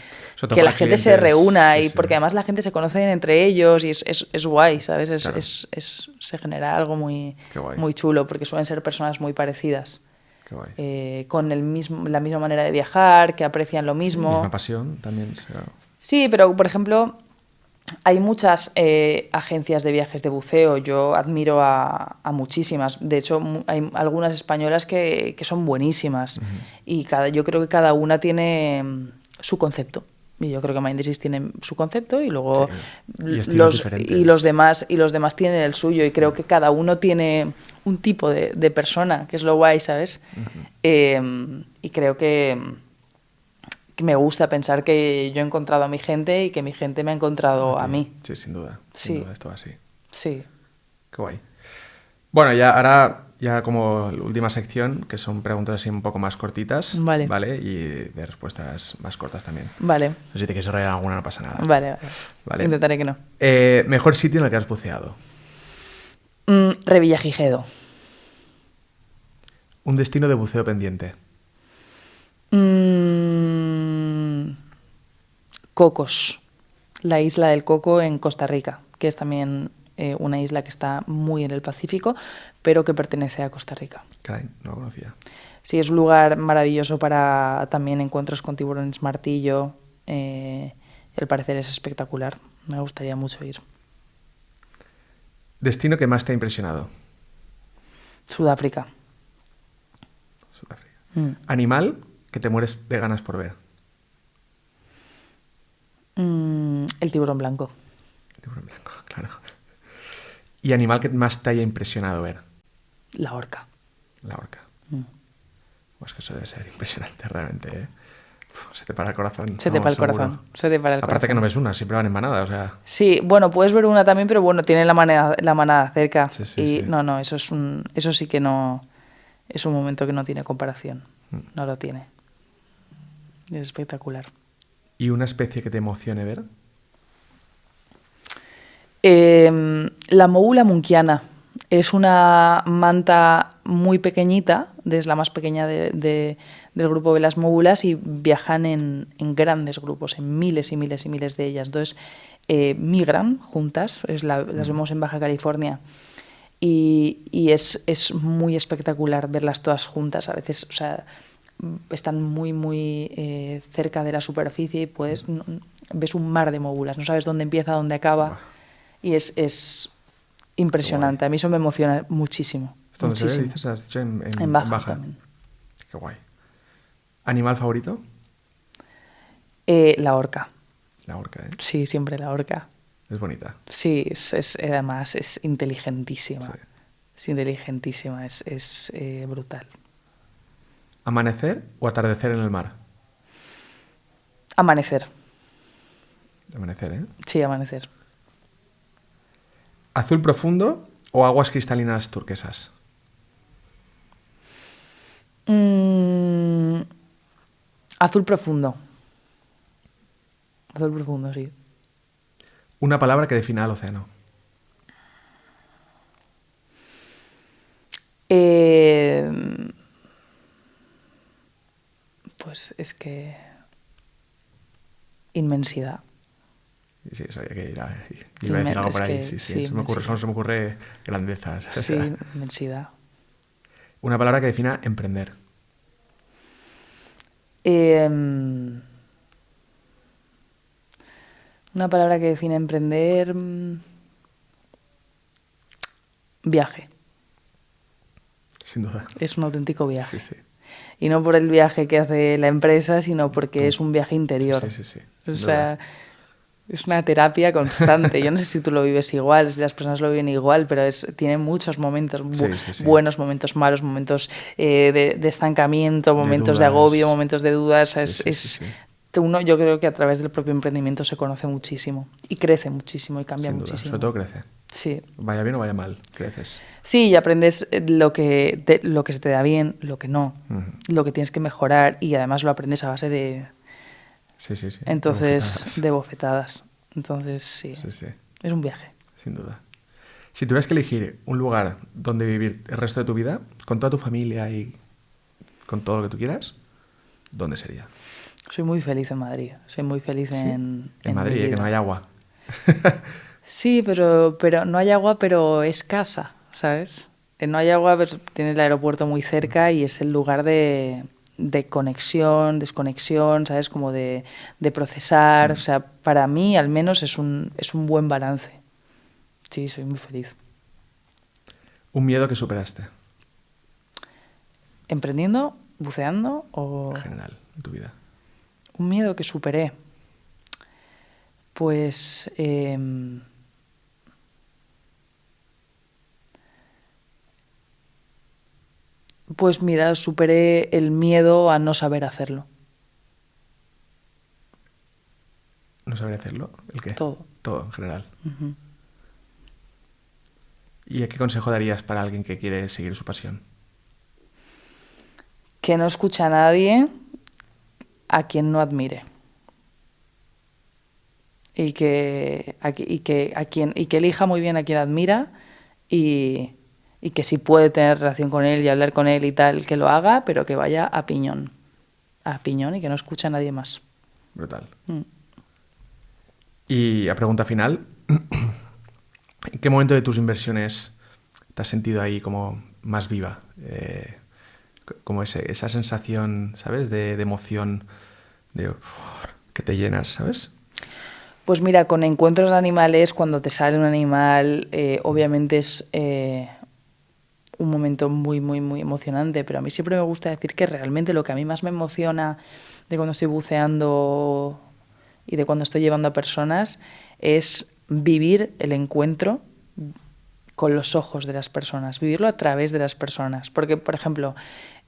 Speaker 1: la gente se reúna
Speaker 2: sí,
Speaker 1: y
Speaker 2: sí.
Speaker 1: porque además la gente se conoce entre ellos y es guay, ¿sabes?
Speaker 2: Claro.
Speaker 1: Se genera algo muy,
Speaker 2: Qué guay.
Speaker 1: muy chulo porque suelen ser personas muy parecidas.
Speaker 2: Qué guay.
Speaker 1: Con la misma manera de viajar, que aprecian lo mismo.
Speaker 2: Sí, misma pasión también. Claro.
Speaker 1: Sí, pero por ejemplo, hay muchas agencias de viajes de buceo. Yo admiro a muchísimas. De hecho, hay algunas españolas que son buenísimas. Y yo creo que cada una tiene su concepto. Y yo creo que Mind the Seas tiene su concepto y luego
Speaker 2: sí.
Speaker 1: los demás tienen el suyo. Y creo que cada uno tiene un tipo de persona, que es lo guay, ¿sabes? Y creo que me gusta pensar que yo he encontrado a mi gente y que mi gente me ha encontrado a mí.
Speaker 2: Sí, sin duda.
Speaker 1: Sí.
Speaker 2: Sin duda, esto va así.
Speaker 1: Sí.
Speaker 2: Qué guay. Bueno, ahora como última sección, que son preguntas así un poco más cortitas.
Speaker 1: Vale.
Speaker 2: ¿Vale? Y de respuestas más cortas también.
Speaker 1: Vale.
Speaker 2: No sé si te quieres arreglar alguna, no pasa nada.
Speaker 1: Vale. Intentaré que no.
Speaker 2: Mejor sitio en el que has buceado.
Speaker 1: Revillagigedo.
Speaker 2: Un destino de buceo pendiente.
Speaker 1: Cocos. La isla del Coco en Costa Rica, que es también una isla que está muy en el Pacífico, pero que pertenece a Costa Rica.
Speaker 2: Caray, no lo conocía.
Speaker 1: Sí, es un lugar maravilloso para también encuentros con tiburones martillo. El parecer es espectacular. Me gustaría mucho ir.
Speaker 2: ¿Destino que más te ha impresionado?
Speaker 1: Sudáfrica.
Speaker 2: ¿Animal que te mueres de ganas por ver?
Speaker 1: El tiburón blanco.
Speaker 2: El tiburón blanco, claro. ¿Y animal que más te haya impresionado ver?
Speaker 1: La orca.
Speaker 2: La orca. Pues que eso debe ser impresionante realmente, ¿eh? Se te para el corazón.
Speaker 1: Se te para el corazón.
Speaker 2: Aparte que no ves una, siempre van en manada, o sea...
Speaker 1: Sí, bueno, puedes ver una también, pero bueno, tienen la manada cerca.
Speaker 2: Sí,
Speaker 1: y no, eso sí que no... Es un momento que no tiene comparación. No lo tiene. Es espectacular.
Speaker 2: ¿Y una especie que te emocione ver?
Speaker 1: La moula munkiana. Es una manta muy pequeñita, es la más pequeña del grupo de las móbulas y viajan en grandes grupos, en miles y miles y miles de ellas. Entonces migran juntas, las vemos en Baja California y es muy espectacular verlas todas juntas. A veces, o sea, están muy, muy cerca de la superficie y ves un mar de móbulas, no sabes dónde empieza, dónde acaba. Y es impresionante. A mí eso me emociona muchísimo.
Speaker 2: ¿Esto dónde se ve? Dices, has dicho
Speaker 1: en Baja también.
Speaker 2: Qué guay. ¿Animal favorito?
Speaker 1: La orca.
Speaker 2: La orca, ¿eh?
Speaker 1: Sí, siempre la orca.
Speaker 2: Es bonita.
Speaker 1: Sí, además es inteligentísima. Es inteligentísima, es brutal.
Speaker 2: ¿Amanecer o atardecer en el mar?
Speaker 1: Amanecer.
Speaker 2: Amanecer, ¿eh?
Speaker 1: Sí, amanecer.
Speaker 2: ¿Azul profundo o aguas cristalinas turquesas?
Speaker 1: Azul profundo. Azul profundo, sí.
Speaker 2: Una palabra que defina al océano.
Speaker 1: Pues es que... Inmensidad.
Speaker 2: Sí, eso había que ir a... Iba a decir algo por ahí, sí. Se me ocurre grandezas.
Speaker 1: Sí, inmensidad.
Speaker 2: Una palabra que defina emprender.
Speaker 1: Una palabra que define emprender... Viaje.
Speaker 2: Sin duda.
Speaker 1: Es un auténtico viaje.
Speaker 2: Sí.
Speaker 1: Y no por el viaje que hace la empresa, sino porque es un viaje interior.
Speaker 2: Sí.
Speaker 1: O sea, es una terapia constante. Yo no sé si tú lo vives igual, si las personas lo viven igual, pero tiene muchos momentos, buenos momentos, malos momentos de estancamiento, momentos de agobio, momentos de dudas. Uno, yo creo que a través del propio emprendimiento se conoce muchísimo y crece muchísimo y cambia muchísimo.
Speaker 2: Sobre todo crece.
Speaker 1: Sí.
Speaker 2: Vaya bien o vaya mal, creces.
Speaker 1: Sí, y aprendes lo que se te da bien, lo que no, lo que tienes que mejorar, y además lo aprendes a base de...
Speaker 2: Sí.
Speaker 1: Entonces, de bofetadas. Entonces, sí. Es un viaje.
Speaker 2: Sin duda. Si tuvieras que elegir un lugar donde vivir el resto de tu vida, con toda tu familia y con todo lo que tú quieras, ¿dónde sería?
Speaker 1: Soy muy feliz en Madrid. Soy muy feliz en
Speaker 2: Madrid, que no hay agua.
Speaker 1: Sí, pero no hay agua, pero es casa, ¿sabes? No hay agua, pero tienes el aeropuerto muy cerca y es el lugar de conexión, desconexión, ¿sabes? Como de procesar. O sea, para mí al menos es un buen balance. Sí, soy muy feliz.
Speaker 2: ¿Un miedo que superaste?
Speaker 1: ¿Emprendiendo? ¿Buceando? O...
Speaker 2: En general, en tu vida.
Speaker 1: Un miedo que superé. Pues... Pues mira, superé el miedo a no saber hacerlo.
Speaker 2: ¿No saber hacerlo? ¿El qué?
Speaker 1: Todo.
Speaker 2: Todo, en general. ¿Y qué consejo darías para alguien que quiere seguir su pasión?
Speaker 1: Que no escuche a nadie a quien no admire. Y que elija muy bien a quien admira y que si puede tener relación con él y hablar con él y tal, que lo haga, pero que vaya a piñón. A piñón y que no escuche a nadie más.
Speaker 2: Brutal. Y a pregunta final, ¿en qué momento de tus inversiones te has sentido ahí como más viva? Como esa sensación, ¿sabes? De emoción, que te llenas, ¿sabes?
Speaker 1: Pues mira, con encuentros de animales, cuando te sale un animal, obviamente es un momento muy, muy, muy emocionante, pero a mí siempre me gusta decir que realmente lo que a mí más me emociona de cuando estoy buceando y de cuando estoy llevando a personas es vivir el encuentro con los ojos de las personas, vivirlo a través de las personas. Porque, por ejemplo,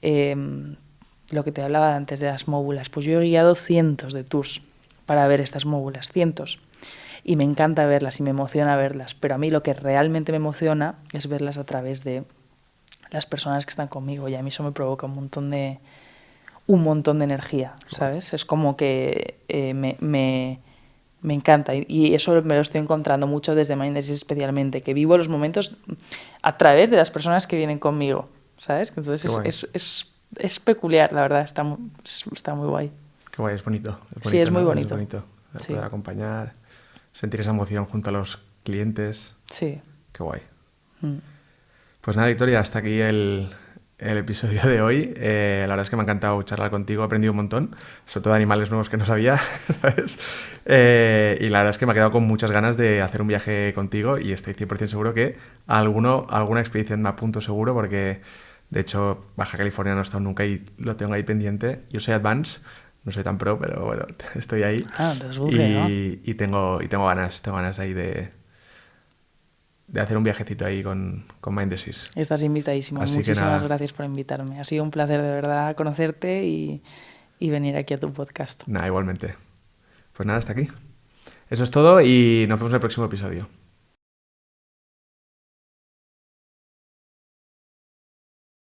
Speaker 1: lo que te hablaba antes de las móbulas, pues yo he guiado cientos de tours para ver estas móbulas, cientos. Y me encanta verlas y me emociona verlas, pero a mí lo que realmente me emociona es verlas a través de las personas que están conmigo, y a mí eso me provoca un montón de energía, ¿sabes? Es como que me encanta, y eso me lo estoy encontrando mucho desde Mindesis especialmente, que vivo los momentos a través de las personas que vienen conmigo, ¿sabes? Entonces es peculiar, la verdad, está muy guay.
Speaker 2: Qué guay, es bonito.
Speaker 1: Sí, es muy bonito.
Speaker 2: Es bonito poder acompañar, sentir esa emoción junto a los clientes.
Speaker 1: Sí.
Speaker 2: Qué guay. Pues nada, Victoria, hasta aquí el episodio de hoy. La verdad es que me ha encantado charlar contigo, he aprendido un montón, sobre todo de animales nuevos que no sabía, ¿sabes? Y la verdad es que me ha quedado con muchas ganas de hacer un viaje contigo, y estoy 100% seguro que alguna expedición me apunto seguro, porque de hecho Baja California no he estado nunca y lo tengo ahí pendiente. Yo soy Advance, no soy tan pro, pero bueno, estoy ahí.
Speaker 1: Te los buceo, ¿no?
Speaker 2: Y tengo ganas ahí hacer un viajecito ahí con Mindesys.
Speaker 1: Estás invitadísimo.
Speaker 2: Así que
Speaker 1: Muchísimas
Speaker 2: nada.
Speaker 1: gracias por invitarme. Ha sido un placer de verdad conocerte y venir aquí a tu podcast.
Speaker 2: Nada, igualmente. Pues nada, hasta aquí. Eso es todo y nos vemos en el próximo episodio.